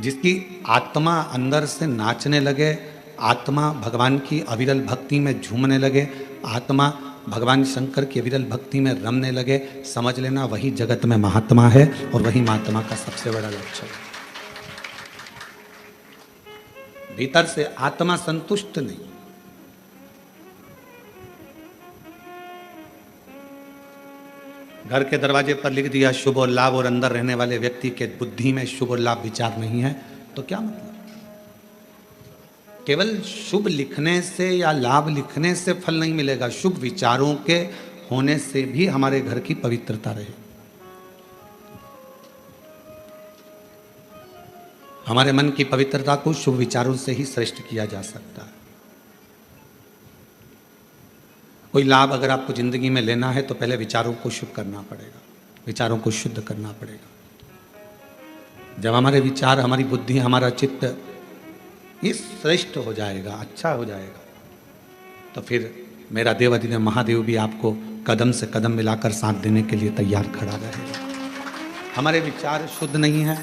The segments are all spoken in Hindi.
जिसकी आत्मा अंदर से नाचने लगे, आत्मा भगवान की अविरल भक्ति में झूमने लगे, आत्मा भगवान शंकर की अविरल भक्ति में रमने लगे, समझ लेना वही जगत में महात्मा है और वही महात्मा का सबसे बड़ा लक्षण है। भीतर से आत्मा संतुष्ट नहीं। घर के दरवाजे पर लिख दिया शुभ और लाभ और अंदर रहने वाले व्यक्ति के बुद्धि में शुभ और लाभ विचार नहीं है, तो क्या मतलब? केवल शुभ लिखने से या लाभ लिखने से फल नहीं मिलेगा, शुभ विचारों के होने से भी हमारे घर की पवित्रता रहे। हमारे मन की पवित्रता को शुभ विचारों से ही श्रेष्ठ किया जा सकता है। कोई लाभ अगर आपको जिंदगी में लेना है तो पहले विचारों को शुभ करना पड़ेगा, विचारों को शुद्ध करना पड़ेगा। जब हमारे विचार, हमारी बुद्धि, हमारा चित्त ये श्रेष्ठ हो जाएगा, अच्छा हो जाएगा, तो फिर मेरा देवाधिदेव महादेव भी आपको कदम से कदम मिलाकर साथ देने के लिए तैयार खड़ा रहेगा। हमारे विचार शुद्ध नहीं है,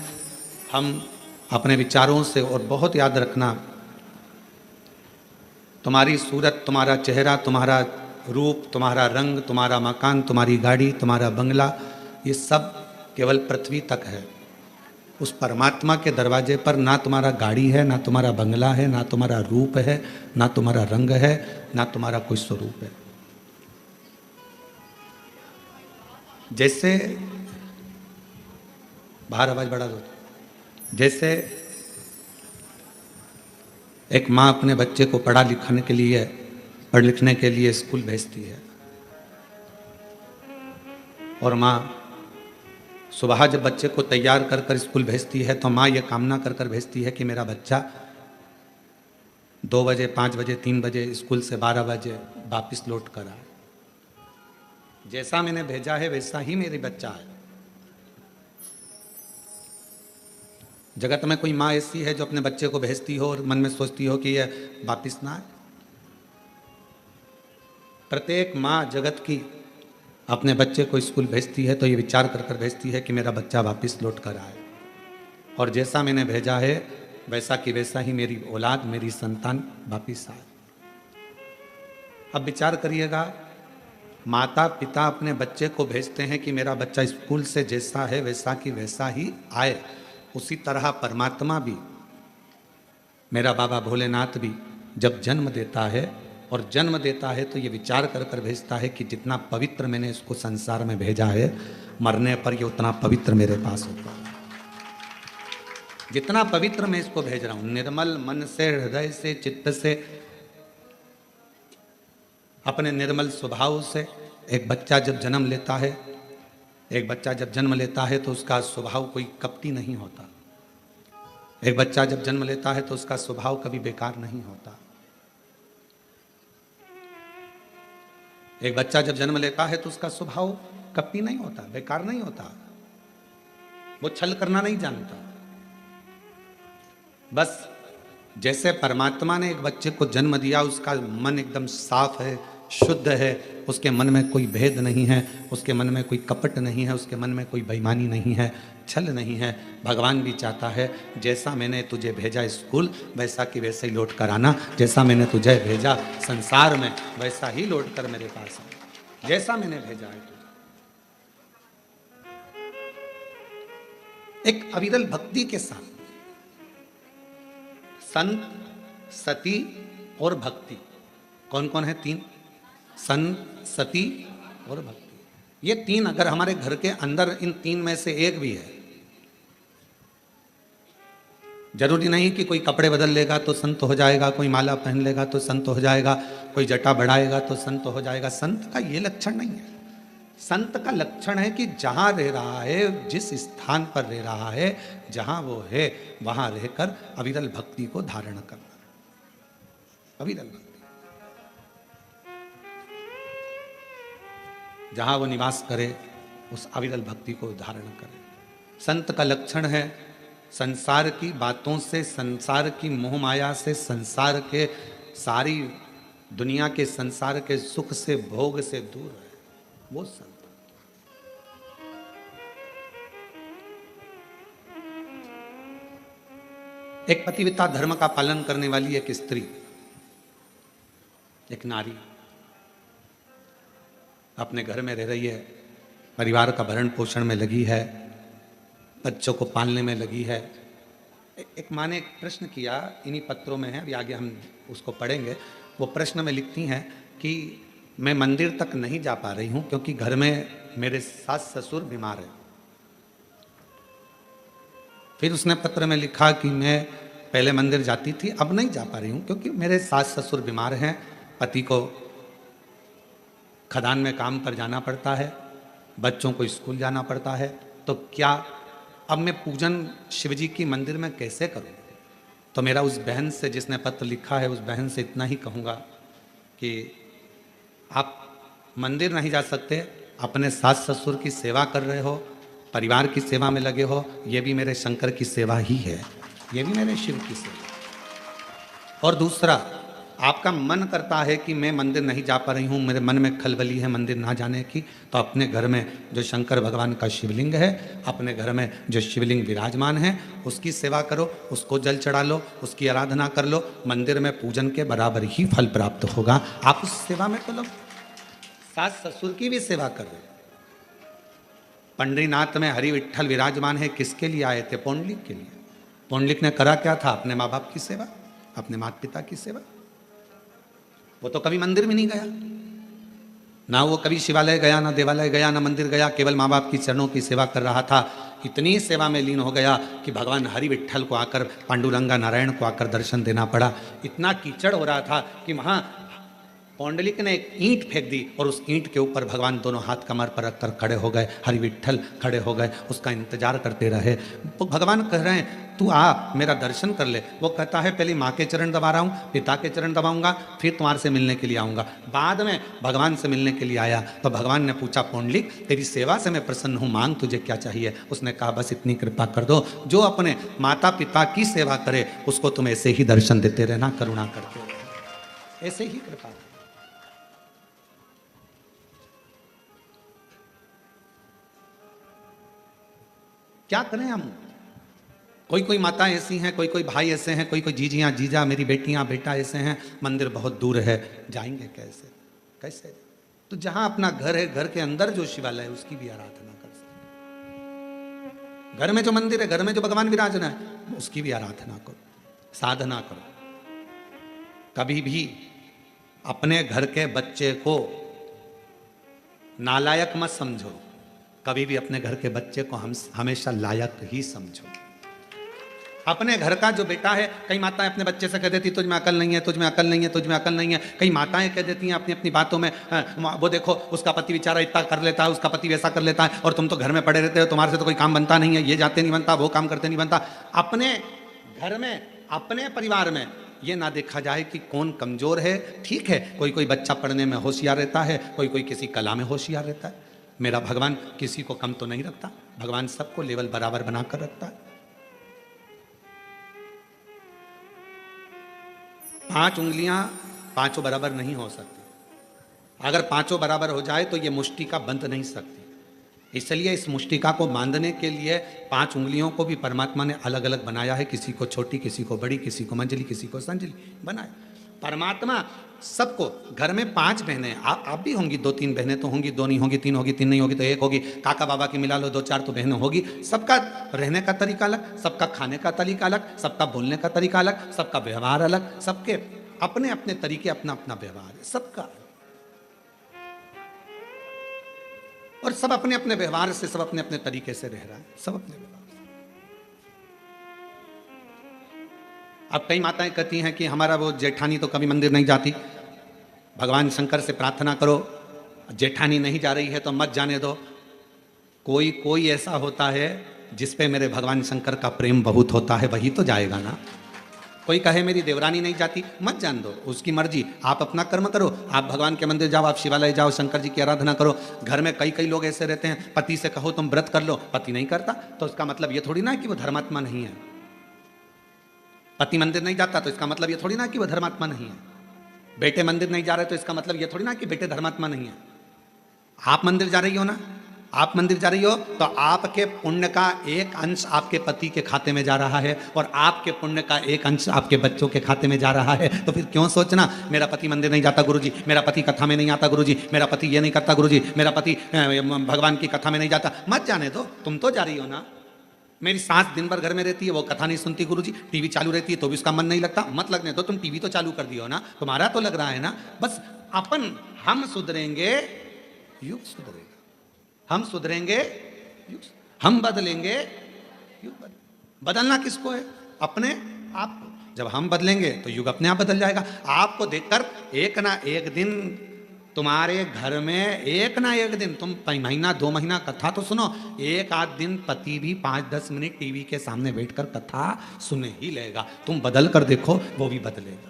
हम अपने विचारों से, और बहुत याद रखना, तुम्हारी सूरत, तुम्हारा चेहरा, तुम्हारा रूप, तुम्हारा रंग, तुम्हारा मकान, तुम्हारी गाड़ी, तुम्हारा बंगला, ये सब केवल पृथ्वी तक है। उस परमात्मा के दरवाजे पर ना तुम्हारा गाड़ी है, ना तुम्हारा बंगला है, ना तुम्हारा रूप है, ना तुम्हारा रंग है, ना तुम्हारा कोई स्वरूप है। जैसे बाहर आवाज बढ़ा दो। जैसे एक माँ अपने बच्चे को पढ़ लिखने के लिए स्कूल भेजती है, और माँ सुबह जब बच्चे को तैयार कर कर स्कूल भेजती है तो माँ ये कामना कर कर भेजती है कि मेरा बच्चा 2 बजे, 5 बजे, 3 बजे स्कूल से 12 बजे वापस लौट कर आए। जैसा मैंने भेजा है वैसा ही मेरी बच्चा है। जगत में कोई माँ ऐसी है जो अपने बच्चे को भेजती हो और मन में सोचती हो कि यह वापिस ना आए? प्रत्येक माँ जगत की अपने बच्चे को स्कूल भेजती है तो ये विचार कर कर भेजती है कि मेरा बच्चा वापस लौट कर आए, और जैसा मैंने भेजा है वैसा कि वैसा ही मेरी औलाद, मेरी संतान वापिस आए। अब विचार करिएगा, माता पिता अपने बच्चे को भेजते हैं कि मेरा बच्चा स्कूल से जैसा है वैसा कि वैसा ही आए, उसी तरह परमात्मा भी, मेरा बाबा भोलेनाथ भी जब जन्म देता है, और जन्म देता है तो ये विचार कर कर भेजता है कि जितना पवित्र मैंने इसको संसार में भेजा है, मरने पर ये उतना पवित्र मेरे पास होगा। जितना पवित्र मैं इसको भेज रहा हूं, निर्मल मन से, हृदय से, चित्त से, अपने निर्मल स्वभाव से। एक बच्चा जब जन्म लेता है, एक बच्चा जब जन्म लेता है तो उसका स्वभाव कोई कपटी नहीं होता। एक बच्चा जब जन्म लेता है तो उसका स्वभाव कभी बेकार नहीं होता। एक बच्चा जब जन्म लेता है तो उसका स्वभाव कपटी नहीं होता, बेकार नहीं होता, वो छल करना नहीं जानता। बस जैसे परमात्मा ने एक बच्चे को जन्म दिया, उसका मन एकदम साफ है, शुद्ध है, उसके मन में कोई भेद नहीं है, उसके मन में कोई कपट नहीं है, उसके मन में कोई बेईमानी नहीं है, छल नहीं है। भगवान भी चाहता है जैसा मैंने तुझे भेजा स्कूल वैसा कि वैसे ही लौट कर आना, जैसा मैंने तुझे भेजा संसार में वैसा ही लौट कर मेरे पास आना, जैसा मैंने भेजा है तुझे। एक अविरल भक्ति के साथ संत, सती और भक्ति, कौन कौन है? 3, संत, सती और भक्ति। ये 3 अगर हमारे घर के अंदर इन 3 में से एक भी है, जरूरी नहीं कि कोई कपड़े बदल लेगा तो संत हो जाएगा, कोई माला पहन लेगा तो संत हो जाएगा, कोई जटा बढ़ाएगा तो संत हो जाएगा। संत का ये लक्षण नहीं है। संत का लक्षण है कि जहां रह रहा है, जिस स्थान पर रह रहा है, जहां वो है, वहां रहकर अविरल भक्ति को धारण करना। अविरल भक्ति जहां वो निवास करे, उस अविरल भक्ति को धारण करे। संत का लक्षण है संसार की बातों से, संसार की मोह माया से, संसार के सारी दुनिया के संसार के सुख से, भोग से दूर है, वो संत। एक पतिव्रता धर्म का पालन करने वाली एक स्त्री, एक नारी अपने घर में रह रही है, परिवार का भरण पोषण में लगी है, बच्चों को पालने में लगी है। एक माँ ने एक प्रश्न किया, इन्हीं पत्रों में है, अभी आगे हम उसको पढ़ेंगे। वो प्रश्न में लिखती हैं कि मैं मंदिर तक नहीं जा पा रही हूँ क्योंकि घर में मेरे सास ससुर बीमार हैं। फिर उसने पत्र में लिखा कि मैं पहले मंदिर जाती थी, अब नहीं जा पा रही हूँ क्योंकि मेरे सास ससुर बीमार हैं, पति को खदान में काम पर जाना पड़ता है, बच्चों को स्कूल जाना पड़ता है, तो क्या अब मैं पूजन शिवजी की मंदिर में कैसे करूं? तो मेरा उस बहन से, जिसने पत्र लिखा है, उस बहन से इतना ही कहूँगा कि आप मंदिर नहीं जा सकते, अपने सास ससुर की सेवा कर रहे हो, परिवार की सेवा में लगे हो, ये भी मेरे शंकर की सेवा ही है, ये भी मेरे शिव की सेवा। और दूसरा, आपका मन करता है कि मैं मंदिर नहीं जा पा रही हूँ, मेरे मन में खलबली है मंदिर ना जाने की, तो अपने घर में जो शंकर भगवान का शिवलिंग है, अपने घर में जो शिवलिंग विराजमान है, उसकी सेवा करो, उसको जल चढ़ा लो, उसकी आराधना कर लो, मंदिर में पूजन के बराबर ही फल प्राप्त होगा। आप उस सेवा में तो लोग सास ससुर की भी सेवा कर रहे। पंडरीनाथ में हरि विठ्ठल विराजमान है, किसके लिए आए थे? पौंडलिक के लिए। पौंडलिक ने करा क्या था? अपने माँ बाप की सेवा, अपने माता पिता की सेवा। वो तो कभी मंदिर में नहीं गया, ना वो कभी शिवालय गया, ना देवालय गया, ना मंदिर गया, केवल माँ बाप की चरणों की सेवा कर रहा था। इतनी सेवा में लीन हो गया कि भगवान हरि विठ्ठल को आकर, पांडुरंगा नारायण को आकर दर्शन देना पड़ा। इतना कीचड़ हो रहा था कि वहाँ पौंडलिक ने एक ईंट फेंक दी और उस ईंट के ऊपर भगवान दोनों हाथ कमर पर रखकर खड़े हो गए, हरि विठ्ठल खड़े हो गए, उसका इंतजार करते रहे। तो भगवान कह रहे हैं तू आ, मेरा दर्शन कर ले। वो कहता है पहले माँ के चरण दबा रहा हूँ, पिता के चरण दबाऊंगा, फिर तुम्हारे से मिलने के लिए आऊँगा। बाद में भगवान से मिलने के लिए आया तो भगवान ने पूछा, पौंडलिक तेरी सेवा से मैं प्रसन्न हूँ, मांग तुझे क्या चाहिए? उसने कहा बस इतनी कृपा कर दो, जो अपने माता पिता की सेवा करे उसको तुम ऐसे ही दर्शन देते रहना, करुणा करते रहना, ऐसे ही कृपा। क्या करें हम? कोई कोई माताएं ऐसी हैं, कोई कोई भाई ऐसे हैं, कोई कोई जीजियाँ जीजा, मेरी बेटियां बेटा ऐसे हैं, मंदिर बहुत दूर है, जाएंगे कैसे? कैसे? तो जहां अपना घर है, घर के अंदर जो शिवालय है उसकी भी आराधना कर सकते। घर में जो मंदिर है, घर में जो भगवान विराजना है, उसकी भी आराधना करो, साधना करो। कभी भी अपने घर के बच्चे को नालायक मत समझो, कभी भी अपने घर के बच्चे को हम हमेशा लायक ही समझो। अपने घर का जो बेटा है, कई माताएं अपने बच्चे से कह देती तुझ में अकल नहीं है, तुझ में अकल नहीं है, तुझ में अकल नहीं है। कई माताएं कह देती हैं अपनी अपनी बातों में, वो देखो उसका पति बेचारा इतना कर लेता है, उसका पति वैसा कर लेता है, और तुम तो घर में पड़े रहते हो, तुम्हारे से तो कोई काम बनता नहीं है, ये जाते नहीं बनता, वो काम करते नहीं बनता। अपने घर में, अपने परिवार में ये ना देखा जाए कि कौन कमजोर है। ठीक है, कोई कोई बच्चा पढ़ने में होशियार रहता है, कोई कोई किसी कला में होशियार रहता है। मेरा भगवान किसी को कम तो नहीं रखता, भगवान सबको लेवल बराबर बनाकर रखता है। 5 उंगलियां पांचों बराबर नहीं हो सकती। अगर पांचों बराबर हो जाए तो ये मुष्टिका बंध नहीं सकती। इसलिए इस मुष्टिका को बांधने के लिए 5 उंगलियों को भी परमात्मा ने अलग अलग बनाया है, किसी को छोटी, किसी को बड़ी, किसी को मंजली, किसी को संजली बनाया। परमात्मा सबको, घर में 5 बहनें, आप भी होंगी, 2-3 बहनें तो होंगी, 2 नहीं होगी, 3 होगी, 3 नहीं होगी तो 1 होगी, काका बाबा की मिला लो 2-4 तो बहनें होगी। सबका रहने का तरीका अलग, सबका खाने का तरीका अलग, सबका बोलने का तरीका अलग, सबका व्यवहार अलग, सबके अपने अपने तरीके, अपना अपना व्यवहार है सबका, और सब अपने अपने व्यवहार से, सब अपने अपने तरीके से रह रहा है, सब अपने व्यवहार। अब कई माताएं कहती हैं कि हमारा वो जेठानी तो कभी मंदिर नहीं जाती, भगवान शंकर से प्रार्थना करो, जेठानी नहीं जा रही है तो मत जाने दो। कोई कोई ऐसा होता है जिस पे मेरे भगवान शंकर का प्रेम बहुत होता है, वही तो जाएगा ना। कोई कहे मेरी देवरानी नहीं जाती, मत जान दो, उसकी मर्जी, आप अपना कर्म करो, आप भगवान के मंदिर जाओ, आप शिवालय जाओ, शंकर जी की आराधना करो। घर में कई कई लोग ऐसे रहते हैं, पति से कहो तुम व्रत कर लो, पति नहीं करता तो उसका मतलब ये थोड़ी ना कि वो धर्मात्मा नहीं है। पति मंदिर नहीं जाता तो इसका मतलब ये थोड़ी ना कि वो धर्मात्मा नहीं है। बेटे मंदिर नहीं जा रहे तो इसका मतलब ये थोड़ी ना कि बेटे धर्मात्मा नहीं है। आप मंदिर जा रही हो ना, आप मंदिर जा रही हो तो आपके पुण्य का एक अंश आपके पति के खाते में जा रहा है और आपके पुण्य का एक अंश आपके बच्चों के खाते में जा रहा है। तो फिर क्यों सोचना मेरा पति मंदिर नहीं जाता गुरुजी, मेरा पति कथा में नहीं आता गुरुजी, मेरा पति ये नहीं करता गुरुजी, मेरा पति भगवान की कथा में नहीं जाता। मत जाने दो, तुम तो जा रही हो ना। मेरी सास दिन भर घर में रहती है, वो कथा नहीं सुनती गुरुजी, टीवी चालू रहती है तो भी उसका मन नहीं लगता। मत लगने दो, तुम टीवी तो चालू कर दियो ना, तुम्हारा तो लग रहा है ना। बस अपन हम सुधरेंगे युग सुधरेगा, हम सुधरेंगे हम बदलेंगे युग बदलना किसको है? अपने आप को। जब हम बदलेंगे तो युग अपने आप बदल जाएगा। आपको देखकर एक ना एक दिन तुम्हारे घर में, एक ना एक दिन, तुम महीना 2 महीना कथा तो सुनो, एक आध दिन पति भी 5-10 मिनट टीवी के सामने बैठकर कथा सुने ही लेगा। तुम बदल कर देखो, वो भी बदलेगा।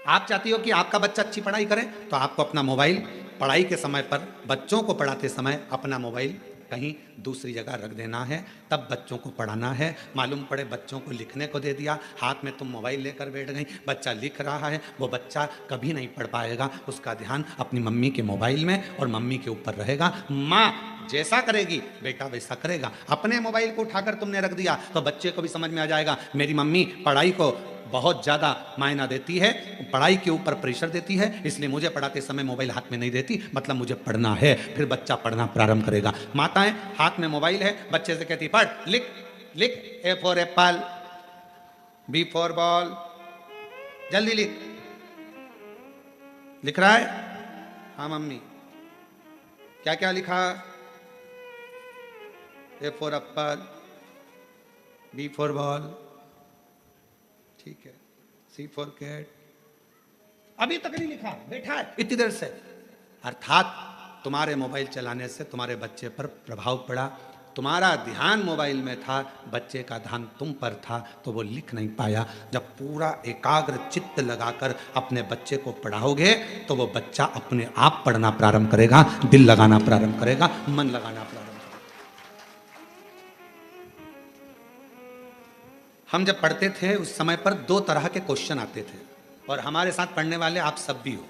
आप चाहती हो कि आपका बच्चा अच्छी पढ़ाई करे तो आपको अपना मोबाइल पढ़ाई के समय पर, बच्चों को पढ़ाते समय अपना मोबाइल कहीं दूसरी जगह रख देना है, तब बच्चों को पढ़ाना है। मालूम पड़े बच्चों को लिखने को दे दिया, हाथ में तुम मोबाइल लेकर बैठ गई, बच्चा लिख रहा है, वो बच्चा कभी नहीं पढ़ पाएगा। उसका ध्यान अपनी मम्मी के मोबाइल में और मम्मी के ऊपर रहेगा। माँ जैसा करेगी बेटा वैसा करेगा। अपने मोबाइल को उठाकर तुमने रख दिया तो बच्चे को भी समझ में आ जाएगा मेरी मम्मी पढ़ाई को बहुत ज़्यादा मायना देती है, पढ़ाई के ऊपर प्रेशर देती है, इसलिए मुझे पढ़ाते समय मोबाइल हाथ में नहीं देती, मतलब मुझे पढ़ना है। फिर बच्चा पढ़ना प्रारंभ करेगा। माताएं हाथ में मोबाइल है, बच्चे से कहती पढ़, लिख लिख, A for apple, B for ball, जल्दी लिख। लिख रहा है? हाँ मम्मी। क्या क्या लिखा? A for apple, B for ball, ठीक है, सी फॉर कैट। अभी तक नहीं लिखा, बैठा है इतनी देर से। अर्थात तुम्हारे मोबाइल चलाने से तुम्हारे बच्चे पर प्रभाव पड़ा। तुम्हारा ध्यान मोबाइल में था, बच्चे का ध्यान तुम पर था, तो वो लिख नहीं पाया। जब पूरा एकाग्र चित्त लगाकर अपने बच्चे को पढ़ाओगे तो वो बच्चा अपने आप पढ़ना प्रारंभ करेगा, दिल लगाना प्रारंभ करेगा, मन लगाना प्रारंभ। हम जब पढ़ते थे उस समय पर 2 तरह के क्वेश्चन आते थे, और हमारे साथ पढ़ने वाले आप सब भी हो।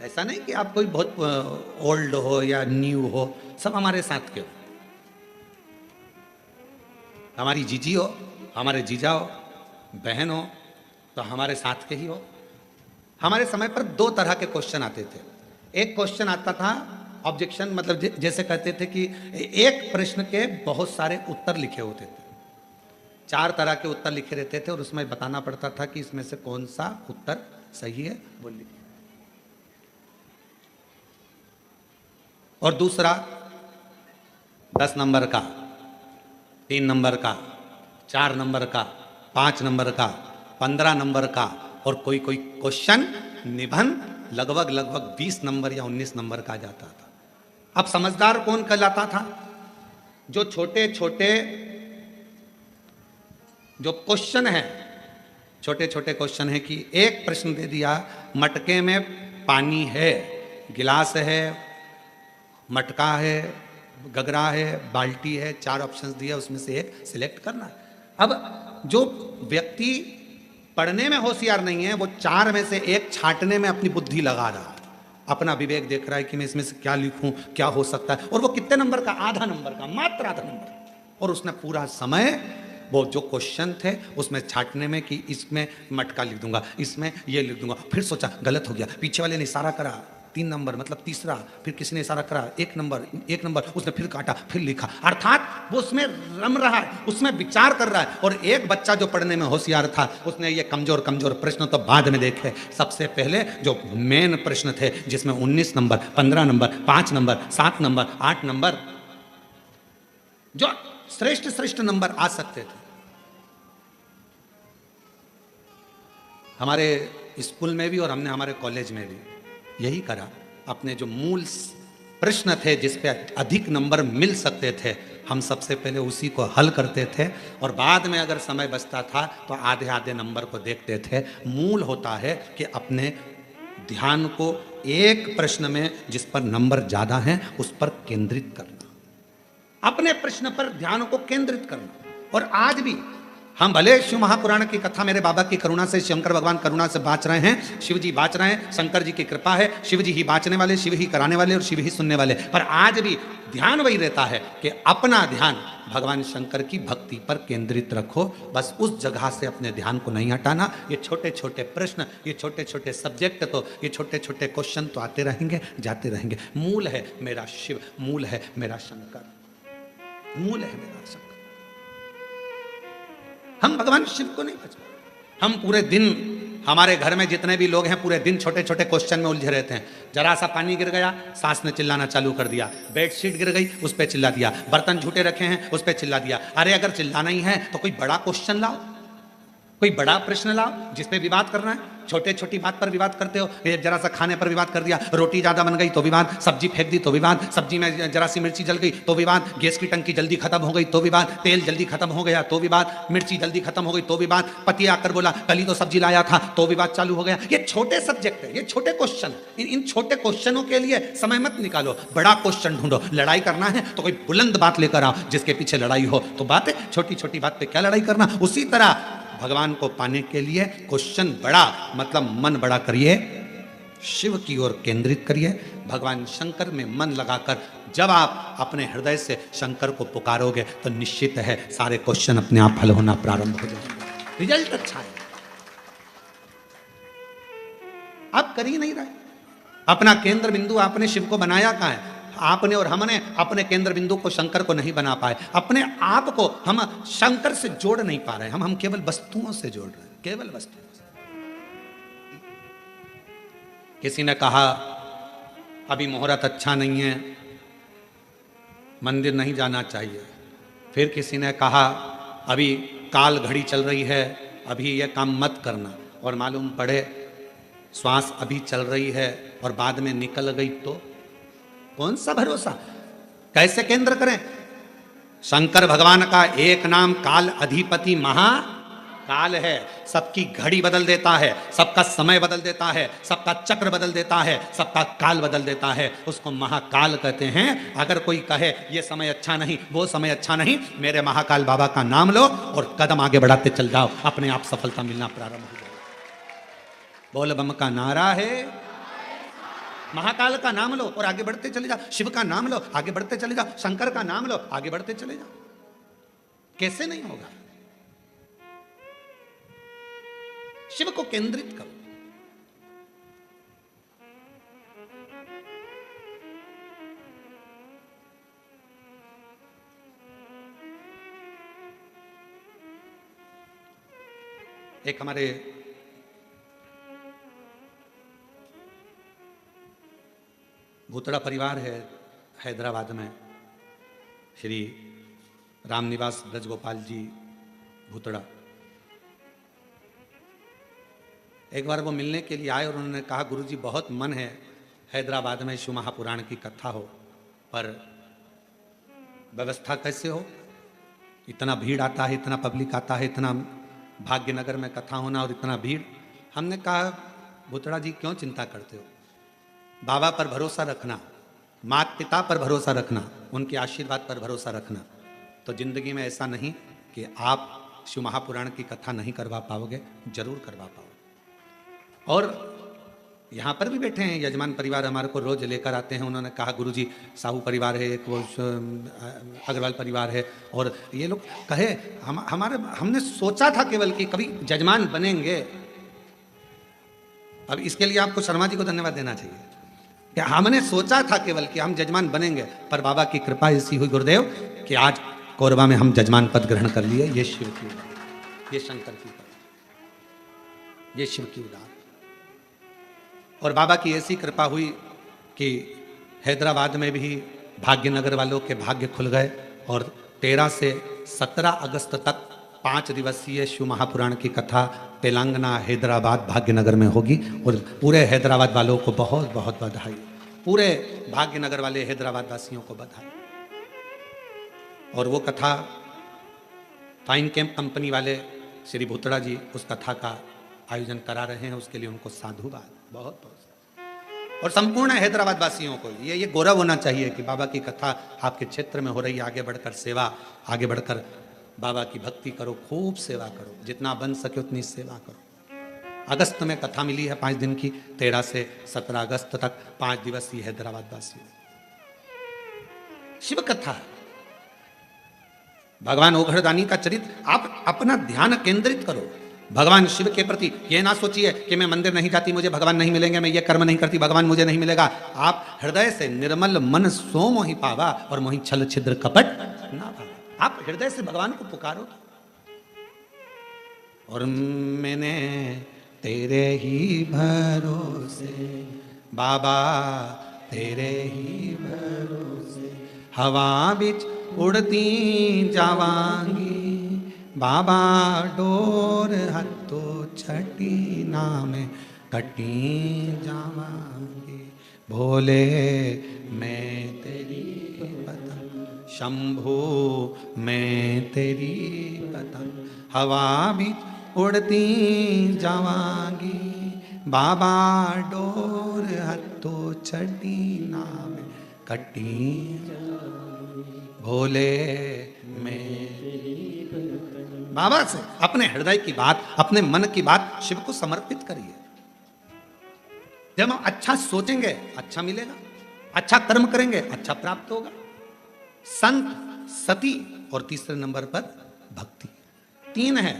ऐसा नहीं कि आप कोई बहुत ओल्ड हो या न्यू हो, सब हमारे साथ के हो। हमारी जीजी हो, हमारे जीजा हो, बहन हो, तो हमारे साथ के ही हो। हमारे समय पर 2 तरह के क्वेश्चन आते थे। एक क्वेश्चन आता था ऑब्जेक्शन, मतलब जैसे कहते थे कि एक प्रश्न के बहुत सारे उत्तर लिखे होते थे, 4 तरह के उत्तर लिखे रहते थे और उसमें बताना पड़ता था कि इसमें से कौन सा उत्तर सही है, बोलिए। और दूसरा 10 नंबर का, 3 नंबर का, 4 नंबर का, 5 नंबर का, 15 नंबर का, और कोई कोई क्वेश्चन निबंध लगभग 20 नंबर या 19 नंबर का जाता था। अब समझदार कौन कहलाता था? जो छोटे छोटे जो क्वेश्चन है, छोटे छोटे क्वेश्चन है कि एक प्रश्न दे दिया, मटके में पानी है, गिलास है, मटका है, गगरा है, बाल्टी है, 4 ऑप्शंस दिया, उसमें से एक सिलेक्ट करना है। अब जो व्यक्ति पढ़ने में होशियार नहीं है, वो 4 में से एक छांटने में अपनी बुद्धि लगा रहा है, अपना विवेक देख रहा है कि मैं इसमें से क्या लिखूं, क्या हो सकता है। और वो कितने नंबर का? आधा नंबर का, मात्र आधा नंबर। और उसने पूरा समय वो जो क्वेश्चन थे उसमें छांटने में कि इसमें मटका लिख दूंगा, इसमें ये लिख दूंगा, फिर सोचा गलत हो गया, पीछे वाले ने इशारा करा 3 नंबर मतलब तीसरा, फिर किसी ने इशारा करा 1 नंबर, उसने फिर काटा, फिर लिखा। अर्थात वो उसमें रम रहा है, उसमें विचार कर रहा है। और एक बच्चा जो पढ़ने में होशियार था, उसने ये कमजोर प्रश्न तो बाद में देखे, सबसे पहले जो मेन प्रश्न थे जिसमें 19 number, 15 number, 5 number, 7 number, 8 number, जो श्रेष्ठ नंबर आ सकते थे। हमारे स्कूल में भी और हमने हमारे कॉलेज में भी यही करा। अपने जो मूल प्रश्न थे जिस पे अधिक नंबर मिल सकते थे, हम सबसे पहले उसी को हल करते थे, और बाद में अगर समय बचता था तो आधे आधे नंबर को देखते थे। मूल होता है कि अपने ध्यान को एक प्रश्न में जिस पर नंबर ज़्यादा हैं उस पर केंद्रित करना, अपने प्रश्न पर ध्यान को केंद्रित करना। और आज भी हम भले शिव महापुराण की कथा मेरे बाबा की करुणा से, शंकर भगवान करुणा से बाँच रहे हैं, शिव जी बाँच रहे हैं, शंकर जी की कृपा है, शिव जी ही बाँचने वाले, शिव ही कराने वाले और शिव ही सुनने वाले। पर आज भी ध्यान वही रहता है कि अपना ध्यान भगवान शंकर की भक्ति पर केंद्रित रखो, बस उस जगह से अपने ध्यान को नहीं हटाना। ये छोटे छोटे प्रश्न, ये छोटे छोटे सब्जेक्ट, तो ये छोटे छोटे क्वेश्चन तो आते रहेंगे, जाते रहेंगे। मूल है मेरा शिव, मूल है मेरा शंकर, मूल है मेरा शंकर। हम भगवान शिव को नहीं बचा। हम पूरे दिन, हमारे घर में जितने भी लोग हैं पूरे दिन छोटे छोटे क्वेश्चन में उलझे रहते हैं। जरा सा पानी गिर गया, सास ने चिल्लाना चालू कर दिया, बेडशीट गिर गई, उस पर चिल्ला दिया, बर्तन झूठे रखे हैं, उस पर चिल्ला दिया। अरे अगर चिल्लाना ही है तो कोई बड़ा क्वेश्चन लाओ, कोई बड़ा प्रश्न लाओ जिस पे विवाद करना है। छोटे छोटी बात पर विवाद करते हो। जरा सा खाने पर विवाद कर दिया, रोटी ज्यादा बन गई तो विवाद, सब्जी फेंक दी तो विवाद, सब्जी में जरा सी मिर्ची जल गई तो विवाद, गैस की टंकी जल्दी खत्म हो गई तो विवाद, तेल जल्दी खत्म हो गया तो विवाद, मिर्ची जल्दी खत्म हो गई तो विवाद, पति आकर बोला कल ही तो सब्जी लाया था तो विवाद चालू हो गया। ये छोटे सब्जेक्ट है, ये छोटे क्वेश्चन। इन छोटे क्वेश्चनों के लिए समय मत निकालो, बड़ा क्वेश्चन ढूंढो। लड़ाई करना है तो कोई बुलंद बात लेकर आओ जिसके पीछे लड़ाई हो। तो बात है, छोटी छोटी बात पे क्या लड़ाई करना। उसी तरह भगवान को पाने के लिए क्वेश्चन बड़ा, मतलब मन बड़ा करिए, शिव की ओर केंद्रित करिए। भगवान शंकर में मन लगाकर जब आप अपने हृदय से शंकर को पुकारोगे तो निश्चित है सारे क्वेश्चन अपने आप हल होना प्रारंभ हो जाएंगे, रिजल्ट अच्छा है। आप कर ही नहीं रहे। अपना केंद्र बिंदु आपने शिव को बनाया कहाँ है? आपने और हमने अपने केंद्र बिंदु को शंकर को नहीं बना पाए। अपने आप को हम शंकर से जोड़ नहीं पा रहे। हम केवल वस्तुओं से जोड़ रहे हैं, केवल वस्तुओं से। किसी ने कहा अभी मुहूर्त अच्छा नहीं है, मंदिर नहीं जाना चाहिए। फिर किसी ने कहा अभी काल घड़ी चल रही है, अभी यह काम मत करना। और मालूम पड़े श्वास अभी चल रही है और बाद में निकल गई तो कौन सा भरोसा? कैसे केंद्र करें? शंकर भगवान का एक नाम काल अधिपति महाकाल है। सबकी घड़ी बदल देता है, सबका समय बदल देता है, सबका चक्र बदल देता है, सबका काल बदल देता है। उसको महाकाल कहते हैं। अगर कोई कहे ये समय अच्छा नहीं, वो समय अच्छा नहीं, मेरे महाकाल बाबा का नाम लो और कदम आगे बढ़ाते चल जाओ, अपने आप सफलता मिलना प्रारंभ हो जाएगी। बोल बम का नारा है, महाकाल का नाम लो और आगे बढ़ते चले जाओ, शिव का नाम लो आगे बढ़ते चले जाओ, शंकर का नाम लो आगे बढ़ते चले जाओ। कैसे नहीं होगा? शिव को केंद्रित करो। एक हमारे भूतड़ा परिवार है हैदराबाद में, श्री रामनिवास ब्रजगोपाल जी भूतड़ा। एक बार वो मिलने के लिए आए और उन्होंने कहा गुरुजी बहुत मन है हैदराबाद में शिव महापुराण की कथा हो, पर व्यवस्था कैसे हो? इतना भीड़ आता है, इतना पब्लिक आता है, इतना भाग्यनगर में कथा होना और इतना भीड़। हमने कहा भूतड़ा जी क्यों चिंता करते हो? बाबा पर भरोसा रखना, माता पिता पर भरोसा रखना, उनके आशीर्वाद पर भरोसा रखना, तो जिंदगी में ऐसा नहीं कि आप शिव महापुराण की कथा नहीं करवा पाओगे, जरूर करवा पाओगे। और यहाँ पर भी बैठे हैं यजमान परिवार, हमारे को रोज लेकर आते हैं। उन्होंने कहा गुरुजी साहू परिवार है, एक वो अग्रवाल परिवार है, और ये लोग कहे हमने सोचा था केवल कि कभी जजमान बनेंगे। अब इसके लिए आपको शर्मा जी को धन्यवाद देना चाहिए कि हमने सोचा था केवल कि हम जजमान बनेंगे, पर बाबा की कृपा ऐसी हुई गुरुदेव कि आज कोरबा में हम जजमान पद ग्रहण कर लिए। ये शिव की उदार, ये शंकर की उदार, ये शिव की उदार। और बाबा की ऐसी कृपा हुई कि हैदराबाद में भी भाग्यनगर वालों के भाग्य खुल गए और 13 से 17 अगस्त तक 5 दिवसीय शिव महापुराण की कथा तेलंगाना हैदराबाद भाग्यनगर में होगी। और पूरे हैदराबाद वालों को बहुत बहुत बधाई, पूरे भाग्यनगर वाले हैदराबाद वासियों को बधाई। और वो कथा फाइन कैंप कंपनी वाले श्री भूतड़ा जी उस कथा का आयोजन करा रहे हैं, उसके लिए उनको साधुवाद बहुत बहुत। और संपूर्ण हैदराबाद वासियों को ये गौरव होना चाहिए कि बाबा की कथा आपके क्षेत्र में हो रही है। आगे बढ़कर सेवा, आगे बढ़कर बाबा की भक्ति करो, खूब सेवा करो, जितना बन सके उतनी सेवा करो। अगस्त में कथा मिली है 5 दिन की, 13 से 17 अगस्त तक 5 दिवसीय हैदराबाद वासी शिव कथा। भगवान ओघड़दानी का चरित्र, आप अपना ध्यान केंद्रित करो भगवान शिव के प्रति। ये ना सोचिए कि मैं मंदिर नहीं जाती मुझे भगवान नहीं मिलेंगे, मैं ये कर्म नहीं करती भगवान मुझे नहीं मिलेगा। आप हृदय से निर्मल मन सो मोहि पावा और मोहि छल छिद्र कपट ना पावा। आप हृदय से भगवान को पुकारो। और मैंने तेरे ही भरोसे बाबा, तेरे ही भरोसे हवा बिच उड़ती जावांगी बाबा, डोर हथो छठी नाम कटी जावांगी। भोले मैं तेरी पतंग, शंभो मैं तेरी पतंग, हवा बिच उड़ती जावांगी बाबा, डोर हथो छठी नाम कटी भोले मैं। बाबा से अपने हृदय की बात, अपने मन की बात शिव को समर्पित करिए। जब हम अच्छा सोचेंगे अच्छा मिलेगा, अच्छा कर्म करेंगे अच्छा प्राप्त होगा। संत, सती और तीसरे नंबर पर भक्ति, 3 है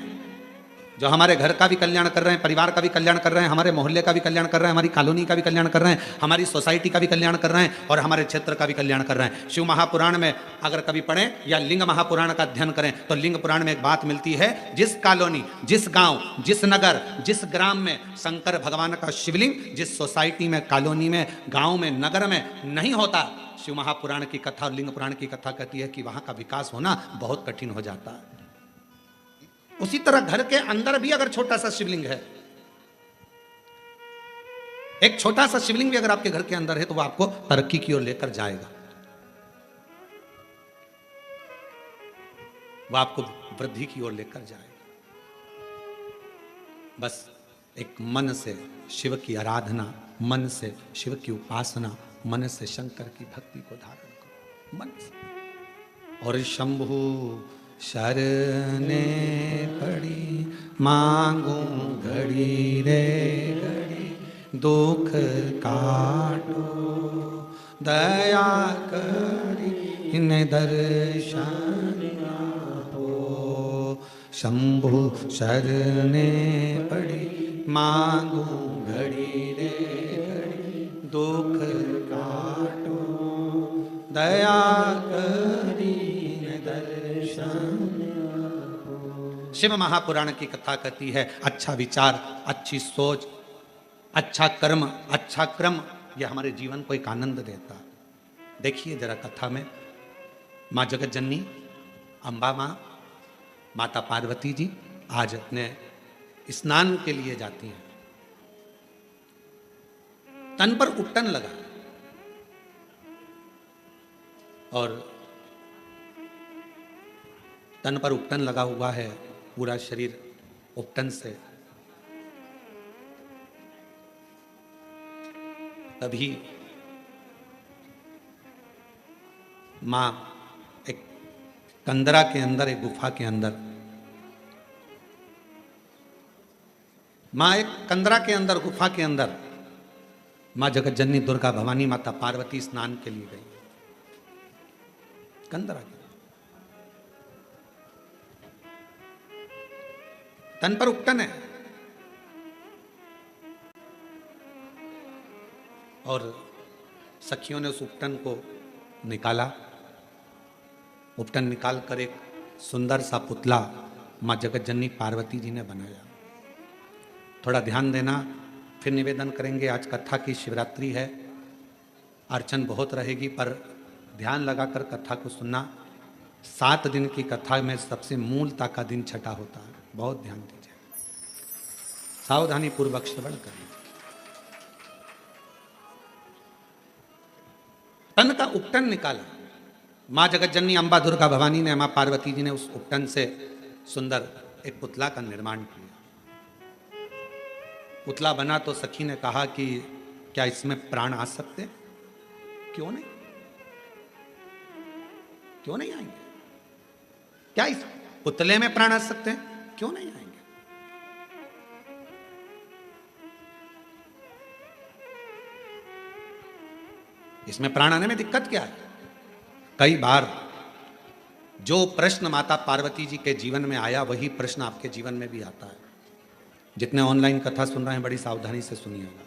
जो हमारे घर का भी कल्याण कर रहे हैं, परिवार का भी कल्याण कर रहे हैं, हमारे मोहल्ले का भी कल्याण कर रहे हैं, हमारी कॉलोनी का भी कल्याण कर रहे हैं, हमारी सोसाइटी का भी कल्याण कर रहे हैं और हमारे क्षेत्र का भी कल्याण कर रहे हैं। शिव महापुराण में अगर कभी पढ़ें या लिंग महापुराण का अध्ययन करें तो लिंग पुराण में एक बात मिलती है, जिस कॉलोनी, जिस गांव, जिस नगर, जिस ग्राम में शंकर भगवान का शिवलिंग, जिस सोसाइटी में, कॉलोनी में, गांव में, नगर में नहीं होता, शिव महापुराण की कथा और लिंग पुराण की कथा कहती है कि वहां का विकास होना बहुत कठिन हो जाता है। उसी तरह घर के अंदर भी अगर छोटा सा शिवलिंग है, एक छोटा सा शिवलिंग भी अगर आपके घर के अंदर है तो वो आपको तरक्की की ओर लेकर जाएगा, वो आपको वृद्धि की ओर लेकर जाएगा। बस एक मन से शिव की आराधना, मन से शिव की उपासना, मन से शंकर की भक्ति को धारण करो मन से। और शंभु शरणे पड़ी मांगू घड़ी रे घड़ी, दुख काटो दया करी इन दर्शन आपो। शंभु शरणे पड़ी मांगू घड़ी रे घड़ी, दुख काटो दया करी शिव महापुराण की कथा कहती है, अच्छा विचार, अच्छी सोच, अच्छा कर्म, अच्छा क्रम, यह हमारे जीवन को एक आनंद देता है। देखिए जरा कथा में माँ जगत जननी अम्बा माँ, माता पार्वती जी आज अपने स्नान के लिए जाती हैं। तन पर उबटन लगा और तन पर उबटन लगा हुआ है, पूरा शरीर उबटन से। तभी मां एक कंदरा के अंदर, एक गुफा के अंदर, मां एक कंदरा के अंदर, गुफा के अंदर मां जगत जननी दुर्गा भवानी माता पार्वती स्नान के लिए गई। कंदरा के तन पर उबटन है और सखियों ने उस उबटन को निकाला। उबटन निकाल कर एक सुंदर सा पुतला मां जगत जननी पार्वती जी ने बनाया। थोड़ा ध्यान देना, फिर निवेदन करेंगे। आज कथा की शिवरात्रि है, अर्चन बहुत रहेगी, पर ध्यान लगाकर कथा को सुनना। 7 दिन की कथा में सबसे मूलता का दिन छठा होता है, बहुत ध्यान दीजिए, सावधानी पूर्वक श्रवण करें। तन का उपटन निकाला। मां जगत जननी अम्बा दुर्गा भवानी ने, मां पार्वती जी ने उस उपटन से सुंदर एक पुतला का निर्माण किया। पुतला बना तो सखी ने कहा कि क्या इसमें प्राण आ सकते? क्यों नहीं, क्यों नहीं आएंगे? क्या पुतले में प्राण आ सकते हैं, क्यों नहीं आएंगे? इसमें प्राण आने में दिक्कत क्या है? कई बार जो प्रश्न माता पार्वती जी के जीवन में आया वही प्रश्न आपके जीवन में भी आता है। जितने ऑनलाइन कथा सुन रहे हैं बड़ी सावधानी से सुनिएगा।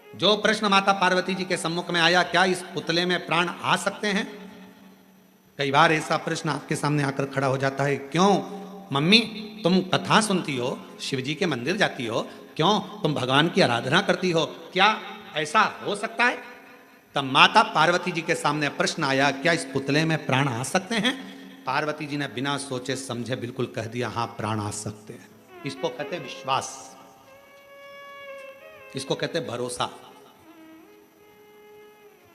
जो प्रश्न माता पार्वती जी के सम्मुख में आया, क्या इस पुतले में प्राण आ सकते हैं? कई बार ऐसा प्रश्न आपके सामने आकर खड़ा हो जाता है, क्यों मम्मी तुम कथा सुनती हो, शिव जी के मंदिर जाती हो, क्यों तुम भगवान की आराधना करती हो, क्या ऐसा हो सकता है? तब माता पार्वती जी के सामने प्रश्न आया, क्या इस पुतले में प्राण आ सकते हैं? पार्वती जी ने बिना सोचे समझे बिल्कुल कह दिया, हाँ प्राण आ सकते हैं। इसको कहते हैं विश्वास, इसको कहते हैं भरोसा।